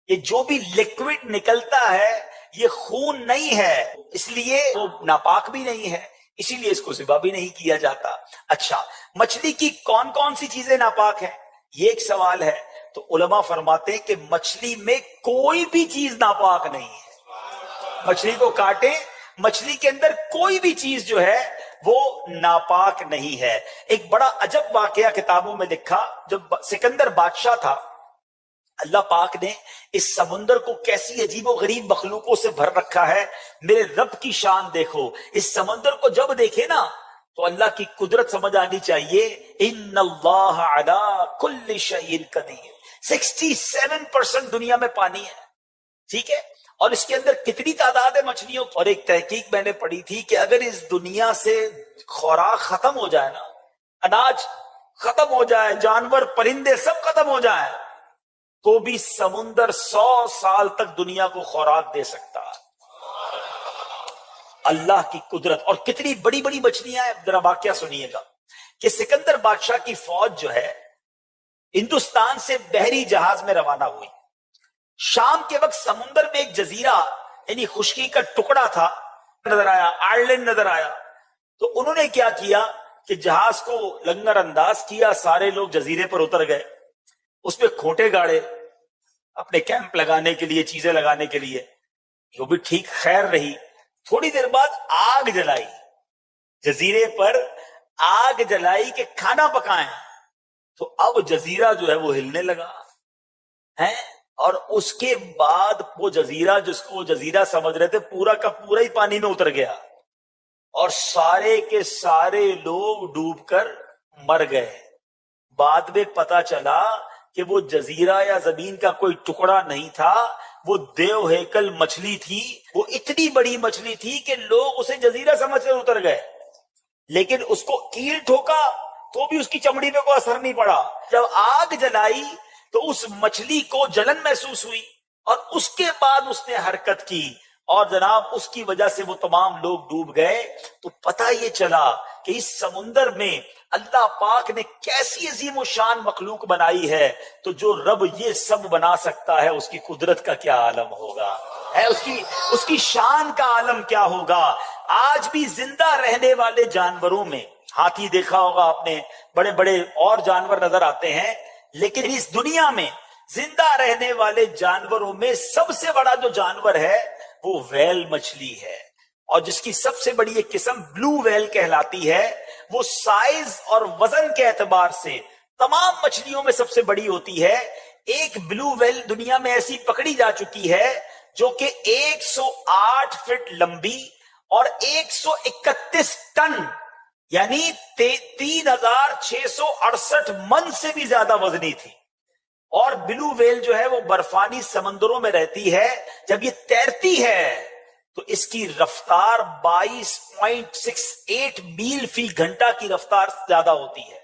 A: یہ جو بھی لیکوڈ نکلتا ہے یہ خون نہیں ہے، اس لیے وہ ناپاک بھی نہیں ہے، اسی لیے اس کو ذبح بھی نہیں کیا جاتا. اچھا، مچھلی کی کون کون سی چیزیں ناپاک ہیں؟ یہ ایک سوال ہے. تو علماء فرماتے ہیں کہ مچھلی میں کوئی بھی چیز ناپاک نہیں ہے. مچھلی کو کاٹیں، مچھلی کے اندر کوئی بھی چیز جو ہے وہ ناپاک نہیں ہے. ایک بڑا عجب واقعہ کتابوں میں لکھا، جب سکندر بادشاہ تھا، اللہ پاک نے اس سمندر کو کیسی عجیب و غریب مخلوقوں سے بھر رکھا ہے. میرے رب کی شان دیکھو. اس سمندر کو جب دیکھے نا تو اللہ کی قدرت سمجھ آنی چاہیے. ان اللہ علی کل شیء قدیر. 67% دنیا میں پانی ہے، ٹھیک ہے، اور اس کے اندر کتنی تعداد ہے مچھلیوں. اور ایک تحقیق میں نے پڑھی تھی کہ اگر اس دنیا سے خوراک ختم ہو جائے نا، اناج ختم ہو جائے، جانور پرندے سب ختم ہو جائیں، تو بھی سمندر 100 سال تک دنیا کو خوراک دے سکتا ہے. اللہ کی قدرت. اور کتنی بڑی بڑی مچھلیاں ہیں. ذرا واقعہ سنیے گا کہ سکندر بادشاہ کی فوج جو ہے ہندوستان سے بحری جہاز میں روانہ ہوئی. شام کے وقت سمندر میں ایک جزیرہ یعنی خشکی کا ٹکڑا تھا، نظر آیا، آئرلینڈ نظر آیا. تو انہوں نے کیا کیا کہ جہاز کو لنگر انداز کیا، سارے لوگ جزیرے پر اتر گئے، اس پہ کھوٹے گاڑے اپنے کیمپ لگانے کے لیے، چیزیں لگانے کے لیے. جو بھی ٹھیک خیر رہی. تھوڑی دیر بعد آگ جلائی، جزیرے پر آگ جلائی کہ کھانا پکائیں. تو اب جزیرہ جو ہے وہ ہلنے لگا ہے، اور اس کے بعد وہ جزیرہ جس کو وہ جزیرہ سمجھ رہے تھے پورا کا پورا ہی پانی میں اتر گیا، اور سارے کے سارے لوگ ڈوب کر مر گئے. بعد میں پتا چلا کہ وہ جزیرہ یا زمین کا کوئی ٹکڑا نہیں تھا، وہ دیو ہیکل مچھلی تھی. وہ اتنی بڑی مچھلی تھی کہ لوگ اسے جزیرہ سمجھ کر اتر گئے، لیکن اس کو کیل ٹھوکا تو بھی اس کی چمڑی پہ کوئی اثر نہیں پڑا. جب آگ جلائی تو اس مچھلی کو جلن محسوس ہوئی اور اس کے بعد اس نے حرکت کی اور جناب اس کی وجہ سے وہ تمام لوگ ڈوب گئے. تو پتہ یہ چلا کہ اس سمندر میں اللہ پاک نے کیسی عظیم و شان مخلوق بنائی ہے. تو جو رب یہ سب بنا سکتا ہے اس کی قدرت کا کیا عالم ہوگا, ہے اس کی شان کا عالم کیا ہوگا. آج بھی زندہ رہنے والے جانوروں میں ہاتھی دیکھا ہوگا آپ نے, بڑے بڑے اور جانور نظر آتے ہیں, لیکن اس دنیا میں زندہ رہنے والے جانوروں میں سب سے بڑا جو جانور ہے وہ ویل مچھلی ہے, اور جس کی سب سے بڑی ایک قسم بلو ویل کہلاتی ہے. وہ سائز اور وزن کے اعتبار سے تمام مچھلیوں میں سب سے بڑی ہوتی ہے. ایک بلو ویل دنیا میں ایسی پکڑی جا چکی ہے جو کہ 108 فٹ لمبی اور 131 ٹن یعنی 3668 من سے بھی زیادہ وزنی تھی. اور بلو ویل جو ہے وہ برفانی سمندروں میں رہتی ہے. جب یہ تیرتی ہے تو اس کی رفتار 22.68 میل فی گھنٹہ کی رفتار زیادہ ہوتی ہے,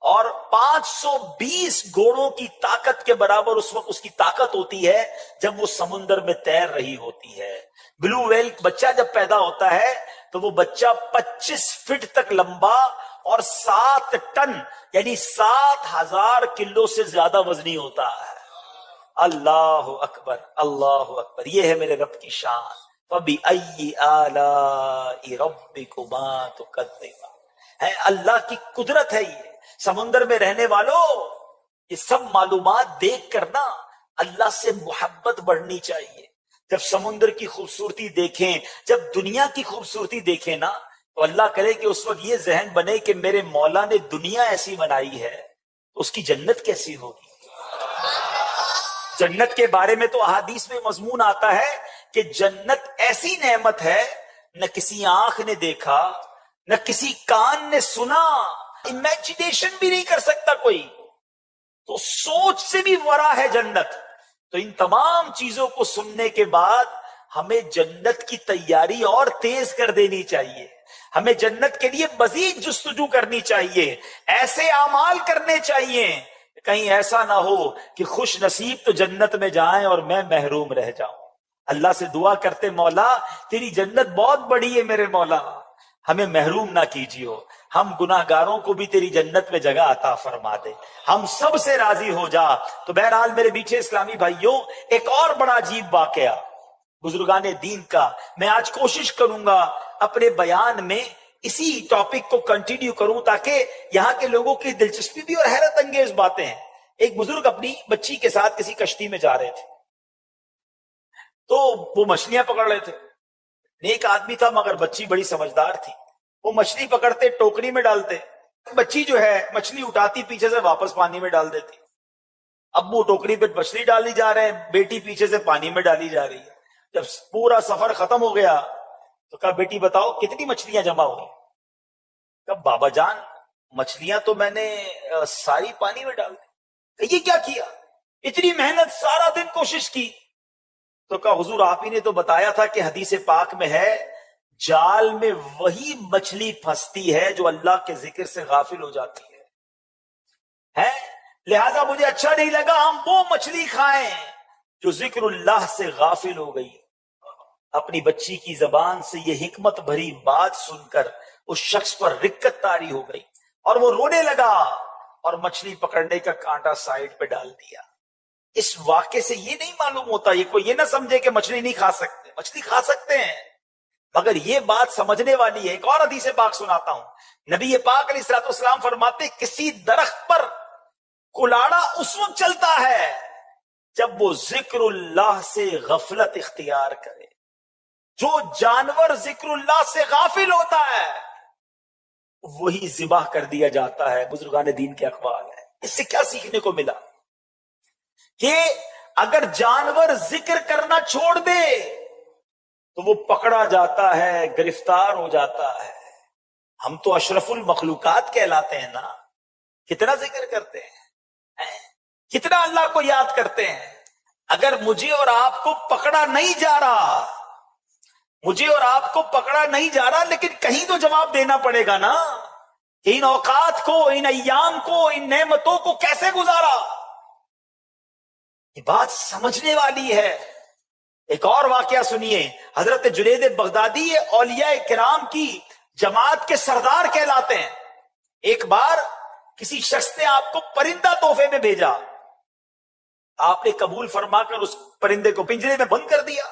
A: اور 520 گھوڑوں کی طاقت کے برابر اس وقت اس کی طاقت ہوتی ہے جب وہ سمندر میں تیر رہی ہوتی ہے. بلو ویل بچہ جب پیدا ہوتا ہے تو وہ بچہ 25 فٹ تک لمبا اور 7 ٹن یعنی 7000 کلو سے زیادہ وزنی ہوتا ہے. اللہ اکبر, اللہ اکبر. یہ ہے میرے رب کی شان. فَبِأَيِّ آلَاءِ رَبِّكُمَا تُكَذِّبَانِ, ہے اللہ کی قدرت ہے. یہ سمندر میں رہنے والوں, یہ سب معلومات دیکھ کر نا اللہ سے محبت بڑھنی چاہیے. جب سمندر کی خوبصورتی دیکھیں, جب دنیا کی خوبصورتی دیکھیں نا, تو اللہ کرے کہ اس وقت یہ ذہن بنے کہ میرے مولا نے دنیا ایسی بنائی ہے تو اس کی جنت کیسی ہوگی. جنت کے بارے میں تو احادیث میں مضمون آتا ہے کہ جنت ایسی نعمت ہے نہ کسی آنکھ نے دیکھا نہ کسی کان نے سنا, امیجنیشن بھی نہیں کر سکتا کوئی, تو سوچ سے بھی ورا ہے جنت. تو ان تمام چیزوں کو سننے کے بعد ہمیں جنت کی تیاری اور تیز کر دینی چاہیے. ہمیں جنت کے لیے مزید جستجو کرنی چاہیے, ایسے اعمال کرنے چاہیے کہیں ایسا نہ ہو کہ خوش نصیب تو جنت میں جائیں اور میں محروم رہ جاؤں. اللہ سے دعا کرتے, مولا تیری جنت بہت بڑی ہے, میرے مولا ہمیں محروم نہ کیجیے, ہم گناہگاروں کو بھی تیری جنت میں جگہ عطا فرما دے, ہم سب سے راضی ہو جا. تو بہرحال میرے بیچے اسلامی بھائیوں, ایک اور بڑا عجیب واقعہ بزرگان دین کا میں آج کوشش کروں گا اپنے بیان میں اسی ٹاپک کو کنٹینیو کروں تاکہ یہاں کے لوگوں کی دلچسپی بھی اور حیرت انگیز باتیں ہیں. ایک بزرگ اپنی بچی کے ساتھ کسی کشتی میں جا رہے تھے, تو وہ مچھلیاں پکڑ رہے تھے. نیک آدمی تھا مگر بچی بڑی سمجھدار تھی. وہ مچھلی پکڑتے ٹوکری میں ڈالتے, بچی جو ہے مچھلی اٹھاتی پیچھے سے واپس پانی میں ڈال دیتی. اب وہ ٹوکری پہ مچھلی ڈالی جا رہے ہیں, بیٹی پیچھے سے پانی میں ڈالی جا رہی ہے. جب پورا سفر ختم ہو گیا تو کہا, بیٹی بتاؤ کتنی مچھلیاں جمع ہوئی؟ کہا, بابا جان مچھلیاں تو میں نے ساری پانی میں ڈال دی. کہ یہ کیا کیا, اتنی محنت سارا دن کوشش کی. تو کہا, حضور آپ ہی نے تو بتایا تھا کہ حدیث پاک میں ہے جال میں وہی مچھلی پھنستی ہے جو اللہ کے ذکر سے غافل ہو جاتی ہے, لہذا مجھے اچھا نہیں لگا ہم وہ مچھلی کھائیں جو ذکر اللہ سے غافل ہو گئی. اپنی بچی کی زبان سے یہ حکمت بھری بات سن کر اس شخص پر رکت طاری ہو گئی اور وہ رونے لگا اور مچھلی پکڑنے کا کانٹا سائیڈ پہ ڈال دیا. اس واقعے سے یہ نہیں معلوم ہوتا, یہ کوئی یہ نہ سمجھے کہ مچھلی نہیں کھا سکتے, مچھلی کھا سکتے ہیں, مگر یہ بات سمجھنے والی ہے. ایک اور حدیث پاک سناتا ہوں. نبی پاک علیہ الصلوۃ والسلام فرماتے, کسی درخت پر کلاڑا اس وقت چلتا ہے جب وہ ذکر اللہ سے غفلت اختیار کرے. جو جانور ذکر اللہ سے غافل ہوتا ہے وہی ذبح کر دیا جاتا ہے. بزرگان دین کے اقوال ہے. اس سے کیا سیکھنے کو ملا کہ اگر جانور ذکر کرنا چھوڑ دے تو وہ پکڑا جاتا ہے, گرفتار ہو جاتا ہے. ہم تو اشرف المخلوقات کہلاتے ہیں نا, کتنا ذکر کرتے ہیں, کتنا اللہ کو یاد کرتے ہیں. اگر مجھے اور آپ کو پکڑا نہیں جا رہا, مجھے اور آپ کو پکڑا نہیں جا رہا, لیکن کہیں تو جواب دینا پڑے گا نا کہ ان اوقات کو، ان ایام کو، ان نعمتوں کو کیسے گزارا. یہ بات سمجھنے والی ہے. ایک اور واقعہ سنیے. حضرت جنید بغدادی یہ اولیاء کرام کی جماعت کے سردار کہلاتے ہیں. ایک بار کسی شخص نے آپ کو پرندہ تحفے میں بھیجا. آپ نے قبول فرما کر اس پرندے کو پنجرے میں بند کر دیا.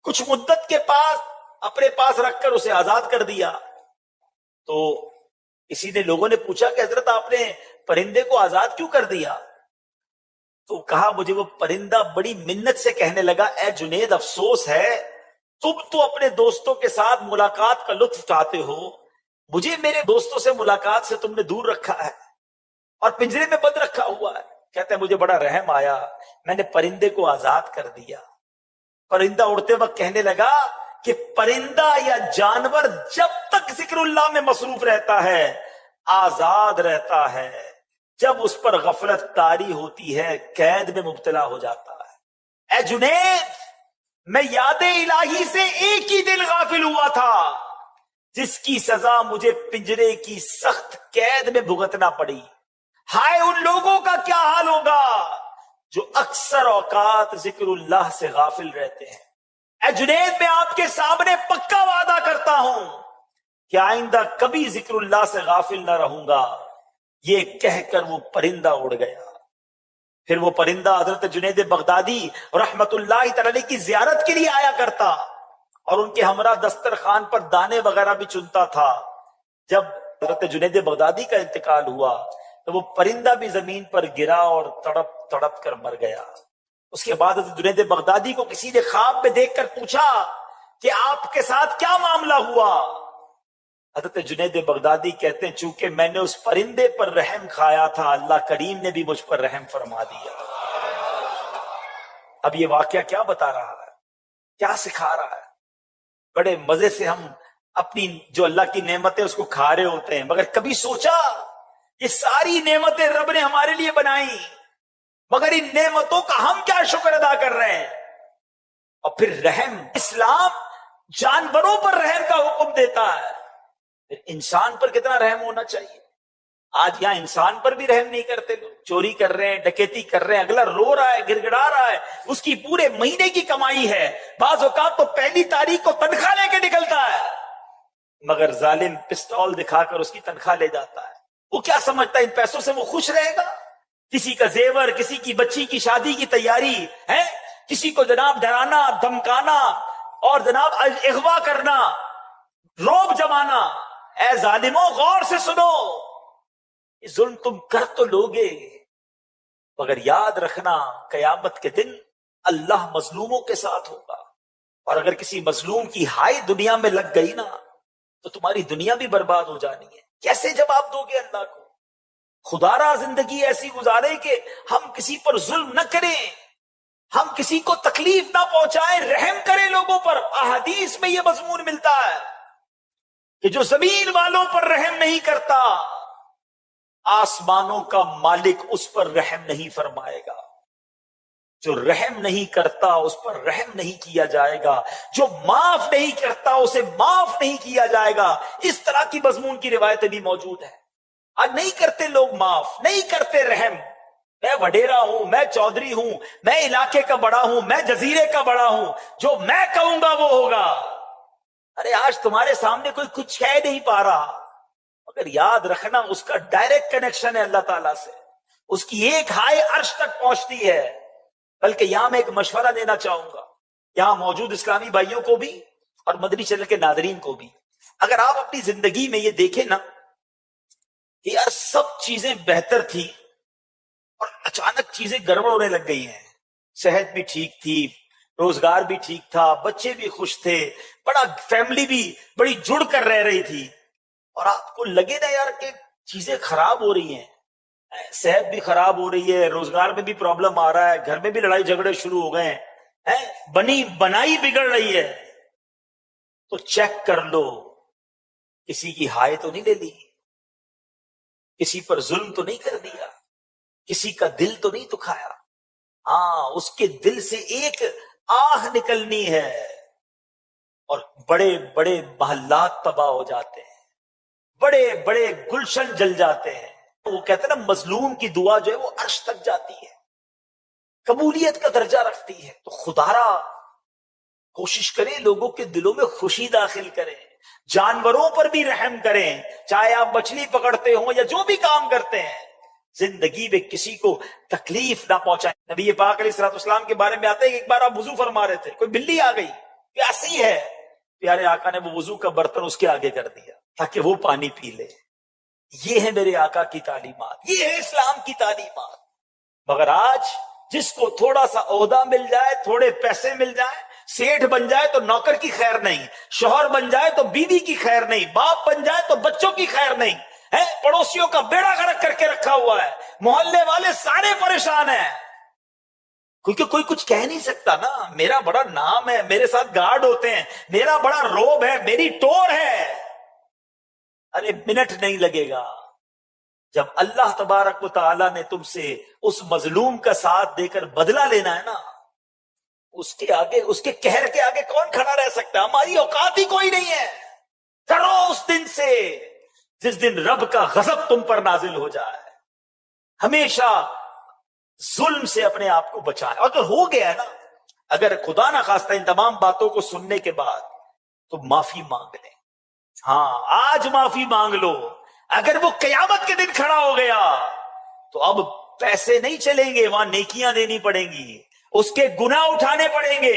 A: کچھ مدت کے پاس اپنے پاس رکھ کر اسے آزاد کر دیا. تو کسی نے، لوگوں نے پوچھا کہ حضرت آپ نے پرندے کو آزاد کیوں کر دیا؟ تو کہا مجھے وہ پرندہ بڑی منت سے کہنے لگا، اے جنید افسوس ہے، تم تو اپنے دوستوں کے ساتھ ملاقات کا لطف اٹھاتے ہو، مجھے میرے دوستوں سے ملاقات سے تم نے دور رکھا ہے اور پنجرے میں بند رکھا ہوا ہے. کہتے ہیں مجھے بڑا رحم آیا، میں نے پرندے کو آزاد کر دیا. پرندہ اڑتے وقت کہنے لگا کہ پرندہ یا جانور جب تک ذکر اللہ میں مصروف رہتا ہے آزاد رہتا ہے، جب اس پر غفلت طاری ہوتی ہے قید میں مبتلا ہو جاتا ہے. اے جنید، میں یاد الہی سے ایک ہی دن غافل ہوا تھا جس کی سزا مجھے پنجرے کی سخت قید میں بھگتنا پڑی. ہائے ان لوگوں کا کیا حال ہوگا جو اکثر اوقات ذکر اللہ سے غافل رہتے ہیں. اے جنید، میں آپ کے سامنے پکا وعدہ کرتا ہوں کہ آئندہ کبھی ذکر اللہ سے غافل نہ رہوں گا. یہ کہہ کر وہ پرندہ اڑ گیا. پھر وہ پرندہ حضرت جنید بغدادی رحمت اللہ تعالی کی زیارت کے لیے آیا کرتا اور ان کے ہمراہ دسترخوان پر دانے وغیرہ بھی چنتا تھا. جب حضرت جنید بغدادی کا انتقال ہوا تو وہ پرندہ بھی زمین پر گرا اور تڑپ تڑپ کر مر گیا. اس کے بعد حضرت جنید بغدادی کو کسی نے خواب میں دیکھ کر پوچھا کہ آپ کے ساتھ کیا معاملہ ہوا؟ حضرت جنید بغدادی کہتے ہیں چونکہ میں نے اس پرندے پر رحم کھایا تھا، اللہ کریم نے بھی مجھ پر رحم فرما دیا. اب یہ واقعہ کیا بتا رہا ہے، کیا سکھا رہا ہے؟ بڑے مزے سے ہم اپنی جو اللہ کی نعمتیں اس کو کھا رہے ہوتے ہیں، مگر کبھی سوچا یہ ساری نعمتیں رب نے ہمارے لیے بنائی، مگر ان نعمتوں کا ہم کیا شکر ادا کر رہے ہیں؟ اور پھر رحم، اسلام جانوروں پر رحم کا حکم دیتا ہے، پھر انسان پر کتنا رحم ہونا چاہیے. آج یہاں انسان پر بھی رحم نہیں کرتے لوگ. چوری کر رہے ہیں، ڈکیتی کر رہے ہیں، اگلا رو رہا ہے، گڑ گڑا رہا ہے، اس کی پورے مہینے کی کمائی ہے، بعض اوقات تو پہلی تاریخ کو تنخواہ لے کے نکلتا ہے، مگر ظالم پسٹول دکھا کر اس کی تنخواہ لے جاتا ہے. وہ کیا سمجھتا ہے ان پیسوں سے وہ خوش رہے گا؟ کسی کا زیور، کسی کی بچی کی شادی کی تیاری ہے، کسی کو جناب ڈرانا، دھمکانا اور جناب اغوا کرنا، روب جمانا. اے ظالموں غور سے سنو، یہ ظلم تم کر تو لوگے، مگر یاد رکھنا قیامت کے دن اللہ مظلوموں کے ساتھ ہوگا. اور اگر کسی مظلوم کی ہائی دنیا میں لگ گئی نا تو تمہاری دنیا بھی برباد ہو جانی ہے. کیسے جواب دو گے اللہ کو؟ خدا را زندگی ایسی گزارے کہ ہم کسی پر ظلم نہ کریں، ہم کسی کو تکلیف نہ پہنچائیں، رحم کریں لوگوں پر. احادیث میں یہ مضمون ملتا ہے کہ جو زمین والوں پر رحم نہیں کرتا آسمانوں کا مالک اس پر رحم نہیں فرمائے گا. جو رحم نہیں کرتا اس پر رحم نہیں کیا جائے گا، جو معاف نہیں کرتا اسے معاف نہیں کیا جائے گا. اس طرح کی مضمون کی روایتیں بھی موجود ہیں. آج نہیں کرتے لوگ معاف، نہیں کرتے رحم. میں وڈیرا ہوں، میں چودھری ہوں، میں علاقے کا بڑا ہوں، میں جزیرے کا بڑا ہوں، جو میں کہوں گا وہ ہوگا. ارے آج تمہارے سامنے کوئی کچھ کہہ نہیں پا رہا، مگر یاد رکھنا اس کا ڈائریکٹ کنیکشن ہے اللہ تعالیٰ سے، اس کی ایک ہائی عرش تک پہنچتی ہے. بلکہ یہاں میں ایک مشورہ دینا چاہوں گا یہاں موجود اسلامی بھائیوں کو بھی اور مدنی چینل کے ناظرین کو بھی. اگر آپ اپنی زندگی میں یہ دیکھیں نا کہ یار سب چیزیں بہتر تھی اور اچانک چیزیں گڑبڑ ہونے لگ گئی ہیں، صحت بھی ٹھیک تھی، روزگار بھی ٹھیک تھا، بچے بھی خوش تھے، بڑا فیملی بھی بڑی جڑ کر رہ رہی تھی، اور آپ کو لگے نا یار کہ چیزیں خراب ہو رہی ہیں، صحت بھی خراب ہو رہی ہے، روزگار میں بھی پرابلم آ رہا ہے، گھر میں بھی لڑائی جھگڑے شروع ہو گئے ہیں، بنی بنائی بگڑ رہی ہے، تو چیک کر لو کسی کی ہائے تو نہیں لے لی، کسی پر ظلم تو نہیں کر دیا، کسی کا دل تو نہیں دکھایا. ہاں اس کے دل سے ایک آہ نکلنی ہے اور بڑے بڑے محلات تباہ ہو جاتے ہیں، بڑے بڑے گلشن جل جاتے ہیں. وہ کہتے ہیں نا مظلوم کی دعا جو ہے وہ عرش تک جاتی ہے, قبولیت کا درجہ رکھتی ہے. تو خدا را کوشش کریں لوگوں کے دلوں میں خوشی داخل کریں, جانوروں پر بھی رحم کریں, چاہے آپ مچھلی پکڑتے ہوں یا جو بھی کام کرتے ہیں, زندگی میں کسی کو تکلیف نہ پہنچائیں. نبی پاک علیہ الصلوۃ والسلام کے بارے میں آتے ہیں کہ ایک بار آپ وضو فرما رہے تھے, کوئی بلی آ گئی پیاسی ہے, پیارے آقا نے وہ وضو کا برتن اس کے آگے کر دیا تاکہ وہ پانی پی لے. یہ ہے میرے آقا کی تعلیمات, یہ ہے اسلام کی تعلیمات. مگر آج جس کو تھوڑا سا عہدہ مل جائے, تھوڑے پیسے مل جائیں, سیٹھ بن جائے تو نوکر کی خیر نہیں, شوہر بن جائے تو بیوی کی خیر نہیں, باپ بن جائے تو بچوں کی خیر نہیں ہے, پڑوسیوں کا بیڑا غرق کر کے رکھا ہوا ہے, محلے والے سارے پریشان ہیں, کیونکہ کوئی کچھ کہہ نہیں سکتا نا. میرا بڑا نام ہے, میرے ساتھ گارڈ ہوتے ہیں, میرا بڑا روب ہے, میری ٹور ہے. ارے منٹ نہیں لگے گا. جب اللہ تبارک و تعالی نے تم سے اس مظلوم کا ساتھ دے کر بدلہ لینا ہے نا, اس کے آگے, اس کے قہر کے آگے کون کھڑا رہ سکتا؟ ہماری اوقات ہی کوئی نہیں ہے. کرو اس دن سے جس دن رب کا غضب تم پر نازل ہو جائے. ہمیشہ ظلم سے اپنے آپ کو بچائیں. اگر ہو گیا ہے نا, اگر خدا نہ خواستہ ان تمام باتوں کو سننے کے بعد تو معافی مانگ لیں. ہاں آج معافی مانگ لو. اگر وہ قیامت کے دن کھڑا ہو گیا تو اب پیسے نہیں چلیں گے, وہاں نیکیاں دینی پڑیں گی, اس کے گناہ اٹھانے پڑیں گے.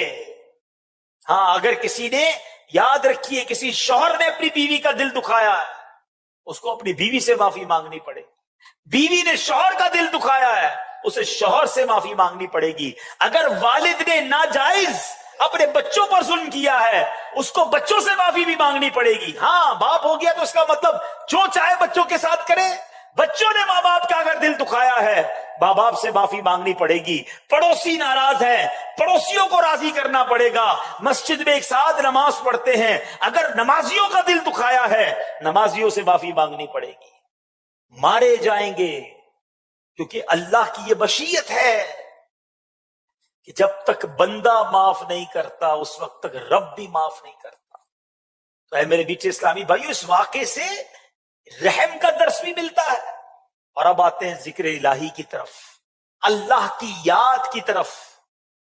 A: ہاں اگر کسی نے, یاد رکھیے, کسی شوہر نے اپنی بیوی کا دل دکھایا ہے, اس کو اپنی بیوی سے معافی مانگنی پڑے گی. بیوی نے شوہر کا دل دکھایا ہے, اسے شوہر سے معافی مانگنی پڑے گی. اگر والد نے ناجائز اپنے بچوں پر ظلم کیا ہے, اس کو بچوں سے معافی بھی مانگنی پڑے گی. ہاں باپ ہو گیا تو اس کا مطلب جو چاہے بچوں کے ساتھ کرے. بچوں نے ماں باپ کا اگر دل دکھایا ہے, ماں باپ سے معافی مانگنی پڑے گی. پڑوسی ناراض ہیں, پڑوسیوں کو راضی کرنا پڑے گا. مسجد میں ایک ساتھ نماز پڑھتے ہیں, اگر نمازیوں کا دل دکھایا ہے, نمازیوں سے معافی مانگنی پڑے گی. مارے جائیں گے کیونکہ اللہ کی یہ مشیت ہے کہ جب تک بندہ معاف نہیں کرتا اس وقت تک رب بھی معاف نہیں کرتا. تو اے میرے بیچے اسلامی بھائیو, اس واقعے سے رحم کا درس بھی ملتا ہے. اور اب آتے ہیں ذکر الہی کی طرف, اللہ کی یاد کی طرف.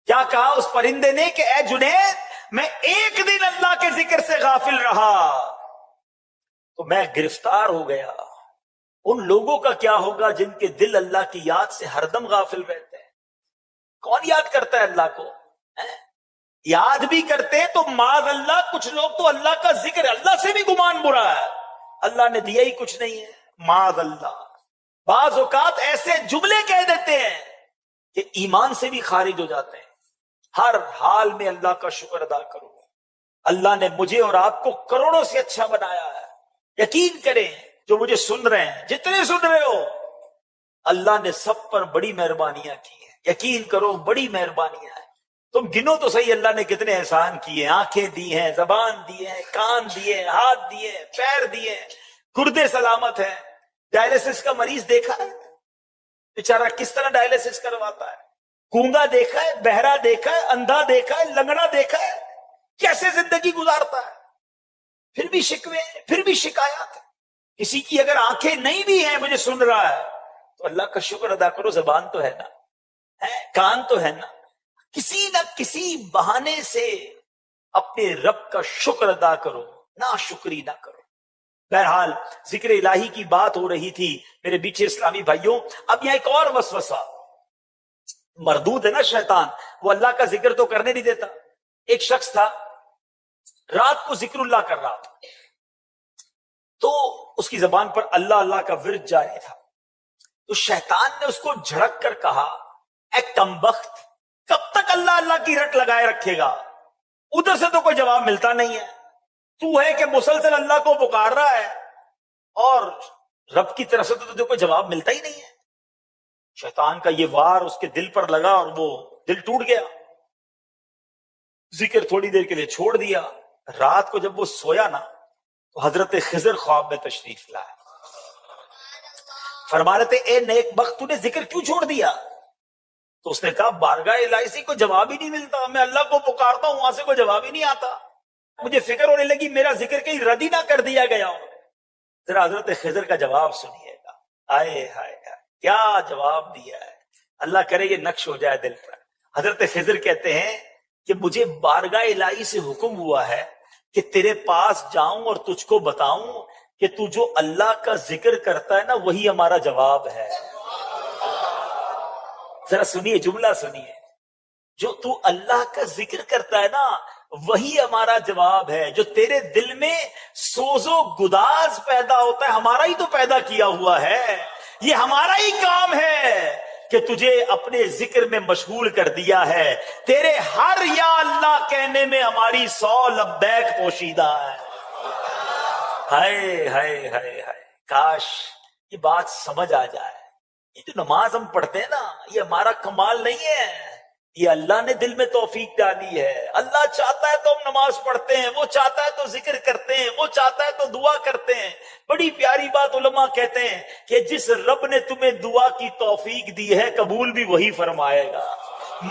A: کیا کہا اس پرندے نے کہ اے جنید, میں ایک دن اللہ کے ذکر سے غافل رہا تو میں گرفتار ہو گیا. ان لوگوں کا کیا ہوگا جن کے دل اللہ کی یاد سے ہردم غافل رہتے ہیں؟ کون یاد کرتا ہے اللہ کو؟ یاد بھی کرتے ہیں تو معاذ اللہ, کچھ لوگ تو اللہ کا ذکر, اللہ سے بھی گمان برا ہے, اللہ نے دیا ہی کچھ نہیں ہے, معاذ اللہ. بعض اوقات ایسے جملے کہہ دیتے ہیں کہ ایمان سے بھی خارج ہو جاتے ہیں. ہر حال میں اللہ کا شکر ادا کرو, اللہ نے مجھے اور آپ کو کروڑوں سے اچھا بنایا ہے. یقین کریں جو مجھے سن رہے ہیں, جتنے سن رہے ہو, اللہ نے سب پر بڑی مہربانیاں کی ہیں. یقین کرو بڑی مہربانیاں ہیں. تم گنو تو صحیح اللہ نے کتنے احسان کیے. آنکھیں دی ہیں, زبان دی ہیں, کان دیے, ہاتھ دیے, پیر دیے, گردے سلامت ہیں. ڈائلسس کا مریض دیکھا ہے بیچارہ کس طرح ڈائلسس کرواتا ہے. گونگا دیکھا ہے, بہرا دیکھا ہے, اندھا دیکھا ہے, لنگڑا دیکھا ہے, کیسے زندگی گزارتا ہے. پھر بھی شکوے, پھر بھی شکایات. کسی کی اگر آنکھیں نہیں بھی ہیں, مجھے سن رہا ہے, تو اللہ کا شکر ادا کرو. زبان تو ہے نا, کان تو ہے نا, کسی نہ کسی بہانے سے اپنے رب کا شکر ادا کرو, ناشکری نہ کرو. بہرحال ذکر الہی کی بات ہو رہی تھی میرے بیچے اسلامی بھائیوں. اب یہاں ایک اور وسوسہ, مردود ہے نا شیطان, وہ اللہ کا ذکر تو کرنے نہیں دیتا. ایک شخص تھا, رات کو ذکر اللہ کر رہا تھا, تو اس کی زبان پر اللہ اللہ کا ورد جاری تھا. تو شیطان نے اس کو جھڑک کر کہا, اے کمبخت, کب تک اللہ اللہ کی رٹ لگائے رکھے گا؟ ادھر سے تو کوئی جواب ملتا نہیں ہے. تو ہے کہ مسلسل اللہ کو پکار رہا ہے اور رب کی طرف سے تو تجھے کوئی جواب ملتا ہی نہیں ہے. شیطان کا یہ وار اس کے دل پر لگا اور وہ دل ٹوٹ گیا. ذکر تھوڑی دیر کے لیے چھوڑ دیا. رات کو جب وہ سویا نا تو حضرت خضر خواب میں تشریف لائے. فرما رہے تھے, اے نیک بخت, تو نے ذکر کیوں چھوڑ دیا؟ تو اس نے کہا, بارگاہ الہی سے کوئی جواب ہی نہیں ملتا, میں اللہ کو پکارتا ہوں, وہاں سے کوئی جواب ہی نہیں آتا. مجھے فکر ہونے لگی میرا ذکر کہیں رد ہی نہ کر دیا گیا ہو. ذرا حضرت خضر کا جواب سنیے گا. آئے ہائے ہائے کیا جواب دیا ہے. اللہ کرے یہ نقش ہو جائے دل پر. حضرت خضر کہتے ہیں کہ مجھے بارگاہ الہی سے حکم ہوا ہے کہ تیرے پاس جاؤں اور تجھ کو بتاؤں کہ تو جو اللہ کا ذکر کرتا ہے نا وہی ہمارا جواب ہے. ذرا سنیے جملہ سنیے, جو تو اللہ کا ذکر کرتا ہے نا وہی ہمارا جواب ہے. جو تیرے دل میں سوز و گداز پیدا ہوتا ہے ہمارا ہی تو پیدا کیا ہوا ہے. یہ ہمارا ہی کام ہے کہ تجھے اپنے ذکر میں مشغول کر دیا ہے. تیرے ہر یا اللہ کہنے میں ہماری 100 لبیک پوشیدہ ہے. ہائے ہائے ہائے ہائے کاش یہ بات سمجھ آ جائے. یہ جو نماز ہم پڑھتے ہیں نا یہ ہمارا کمال نہیں ہے, یہ اللہ نے دل میں توفیق ڈالی ہے. اللہ چاہتا ہے تو ہم نماز پڑھتے ہیں, وہ چاہتا ہے تو ذکر کرتے ہیں, وہ چاہتا ہے تو دعا کرتے ہیں. بڑی پیاری بات علماء کہتے ہیں کہ جس رب نے تمہیں دعا کی توفیق دی ہے قبول بھی وہی فرمائے گا.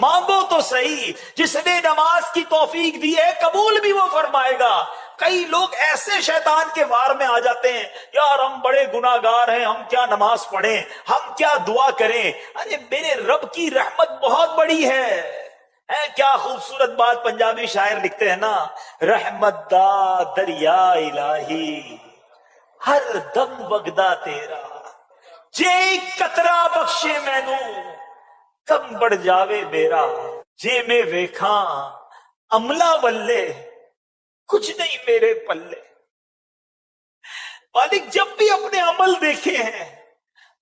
A: مانگو تو صحیح, جس نے نماز کی توفیق دی ہے قبول بھی وہ فرمائے گا. کئی لوگ ایسے شیطان کے وار میں آ جاتے ہیں, یار ہم بڑے گناہگار ہیں, ہم کیا نماز پڑھیں, ہم کیا دعا کریں. ارے میرے رب کی رحمت بہت بڑی ہے. کیا خوبصورت بات پنجابی شاعر لکھتے ہیں نا, رحمت دا دریا الہی ہر دم وگدا تیرا, جے قطرہ بخشے مینو کم بڑھ جاوے میرا, جے میں ویکھاں عملہ ولے کچھ نہیں میرے پلے. مالک جب بھی اپنے عمل دیکھے ہیں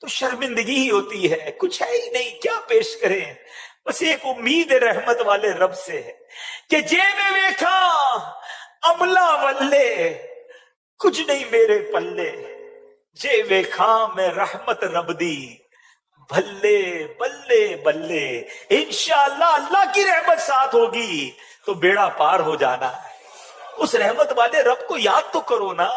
A: تو شرمندگی ہی ہوتی ہے, کچھ ہے ہی نہیں, کیا پیش کریں. بس ایک امید رحمت والے رب سے ہے کہ جے میں ویکھا عملہ ولے کچھ نہیں میرے پلے, جے ویکھا میں رحمت رب دی بھلے بلے بلے. انشاءاللہ اللہ کی رحمت ساتھ ہوگی تو بیڑا پار ہو جانا ہے. اس رحمت والے رب کو یاد تو کرو نا,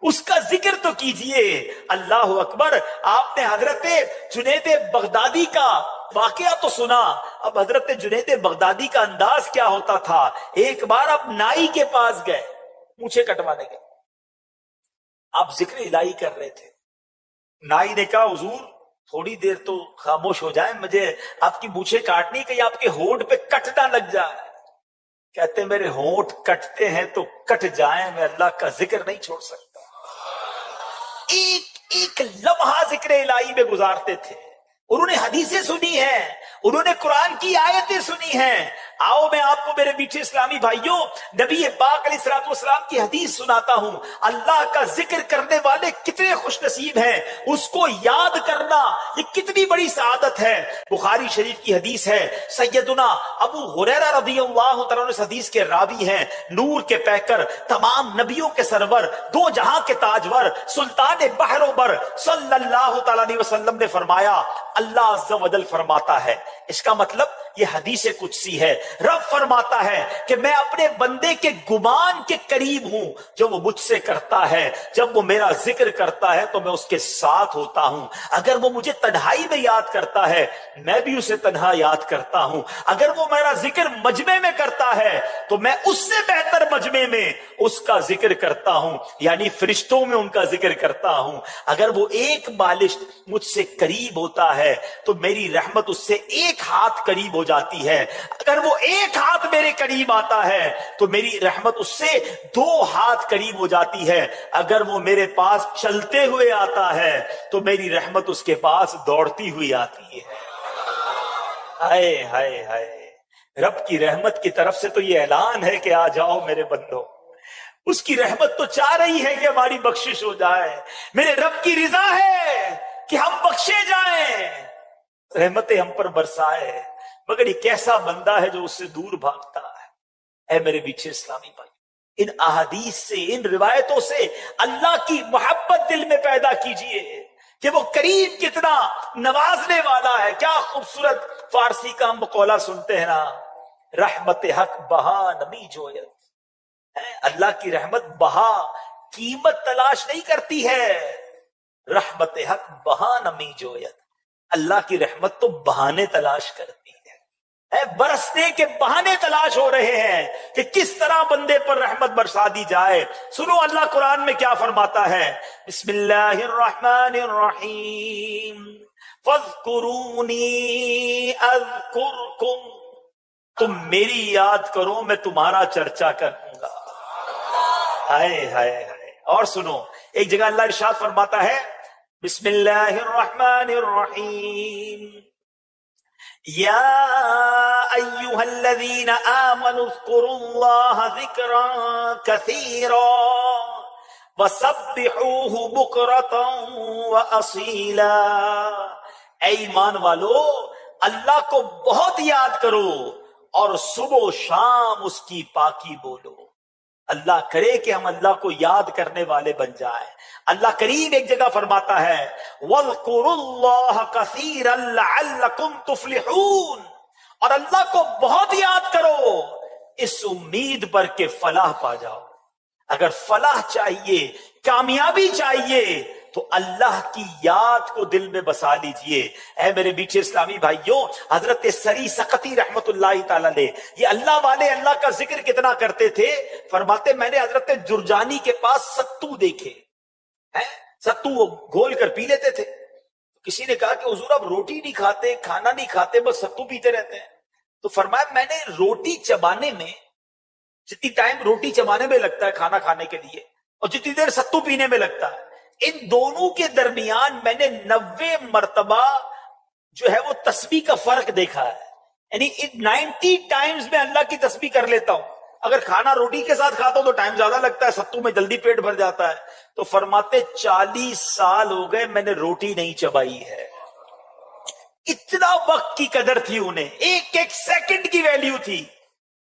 A: اس کا ذکر تو کیجئے. اللہ اکبر. آپ نے حضرت جنید بغدادی کا واقعہ تو سنا. اب حضرت جنید بغدادی کا انداز کیا ہوتا تھا. ایک بار آپ نائی کے پاس گئے, مونچھیں کٹوانے گئے, آپ ذکر الہی کر رہے تھے. نائی نے کہا حضور تھوڑی دیر تو خاموش ہو جائیں, مجھے آپ کی مونچھیں کاٹنی کہ آپ کے ہونٹ پہ کٹ نہ لگ جائے. کہتے ہیں میرے ہونٹ کٹتے ہیں تو کٹ جائیں, میں اللہ کا ذکر نہیں چھوڑ سکتا. ایک ایک لمحہ ذکر الہی میں گزارتے تھے. انہوں نے حدیثیں سنی ہیں, انہوں نے قرآن کی آیتیں سنی ہیں. آؤ میں آپ کو میرے میٹھے اسلامی بھائیوں نبی پاک علیہ الصلوۃ والسلام کی حدیث سناتا ہوں. اللہ کا ذکر کرنے والے کتنے خوش نصیب ہیں, اس کو یاد کرنا یہ کتنی بڑی سعادت ہے. بخاری شریف کی حدیث ہے, سیدنا ابو ہریرہ رضی اللہ تعالیٰ عنہ اس حدیث کے راوی ہیں. نور کے پیکر, تمام نبیوں کے سرور, دو جہاں کے تاجور, سلطان بحر و بر صلی اللہ تعالیٰ علیہ وسلم نے فرمایا, اللہ عز و جل فرماتا ہے. اس کا مطلب یہ حدیث قدسی ہے. رب فرماتا ہے کہ میں اپنے بندے کے گمان کے قریب ہوں جو وہ مجھ سے کرتا ہے. جب وہ میرا ذکر کرتا ہے تو میں اس کے ساتھ ہوتا ہوں. اگر وہ مجھے تنہائی میں یاد کرتا ہے میں بھی اسے تنہا یاد کرتا ہوں. اگر وہ میرا ذکر مجمع میں کرتا ہے تو میں اس سے بہتر مجمع میں اس کا ذکر کرتا ہوں, یعنی فرشتوں میں ان کا ذکر کرتا ہوں. اگر وہ ایک بالشت مجھ سے قریب ہوتا ہے تو میری رحمت اس سے ایک ہاتھ قریب ہو جاتی ہے. اگر وہ ایک ہاتھ میرے قریب آتا ہے تو میری رحمت اس سے 2 ہاتھ قریب ہو جاتی ہے. اگر وہ میرے پاس چلتے ہوئے آتا ہے تو میری رحمت اس کے پاس دوڑتی ہوئی آتی ہے. ہائے ہائے ہائے, رب کی رحمت کی طرف سے تو یہ اعلان ہے کہ آ جاؤ میرے بندو. اس کی رحمت تو چاہ رہی ہے کہ ہماری بخشش ہو جائے. میرے رب کی رضا ہے کہ ہم بخشے جائیں, رحمتیں ہم پر برسائے. مگر یہ کیسا بندہ ہے جو اس سے دور بھاگتا ہے. اے میرے پیچھے اسلامی بھائی, ان احادیث سے, ان روایتوں سے اللہ کی محبت دل میں پیدا کیجئے کہ وہ کریم کتنا نوازنے والا ہے. کیا خوبصورت فارسی کا ہم مقولہ سنتے ہیں نا, رحمت حق بہا نمی جویت. اللہ کی رحمت بہا قیمت تلاش نہیں کرتی ہے, رحمت حق بہا نمی جویت. اللہ کی رحمت تو بہانے تلاش کرتی ہے. برسنے کے بہانے تلاش ہو رہے ہیں کہ کس طرح بندے پر رحمت برسا دی جائے. سنو اللہ قرآن میں کیا فرماتا ہے. بسم اللہ الرحمن الرحیم. فاذکرونی اذکرکم. تم میری یاد کرو میں تمہارا چرچا کروں گا. ہائے ہائے ہائے. اور سنو ایک جگہ اللہ ارشاد فرماتا ہے بسم اللہ الرحمن الرحیم. یا ایھا الذین آمنوا اذکروا اللہ ذکرا کثیرا وسبحوہ بکرۃ واصیلا. اے ایمان والو اللہ کو بہت یاد کرو اور صبح و شام اس کی پاکی بولو. اللہ کرے کہ ہم اللہ کو یاد کرنے والے بن جائیں. اللہ کریم ایک جگہ فرماتا ہے وَاذْكُرُوا اللَّهَ كَثِيرًا لَعَلَّكُمْ تُفْلِحُونَ. اور اللہ کو بہت یاد کرو اس امید پر کہ فلاح پا جاؤ. اگر فلاح چاہیے، کامیابی چاہیے تو اللہ کی یاد کو دل میں بسا لیجئے. اے میرے میٹھے اسلامی بھائیوں، حضرت سری سقطی رحمت اللہ تعالی علیہ یہ اللہ والے اللہ کا ذکر کتنا کرتے تھے. فرماتے میں نے حضرت جرجانی کے پاس ستو دیکھے. ستو وہ گھول کر پی لیتے تھے. کسی نے کہا کہ حضور اب روٹی نہیں کھاتے، کھانا نہیں کھاتے، بس ستو پیتے رہتے ہیں. تو فرمایا میں نے روٹی چبانے میں جتنی ٹائم روٹی چبانے میں لگتا ہے کھانا کھانے کے لیے اور جتنی دیر ستو پینے میں لگتا ہے، ان دونوں کے درمیان میں نے 90 مرتبہ جو ہے وہ تسبیح کا فرق دیکھا ہے. یعنی 90 ٹائمز میں اللہ کی تسبیح کر لیتا ہوں. اگر کھانا روٹی کے ساتھ کھاتا ہوں تو ٹائم زیادہ لگتا ہے، ستو میں جلدی پیٹ بھر جاتا ہے. تو فرماتے 40 سال ہو گئے میں نے روٹی نہیں چبائی ہے. اتنا وقت کی قدر تھی انہیں، ایک ایک سیکنڈ کی ویلیو تھی.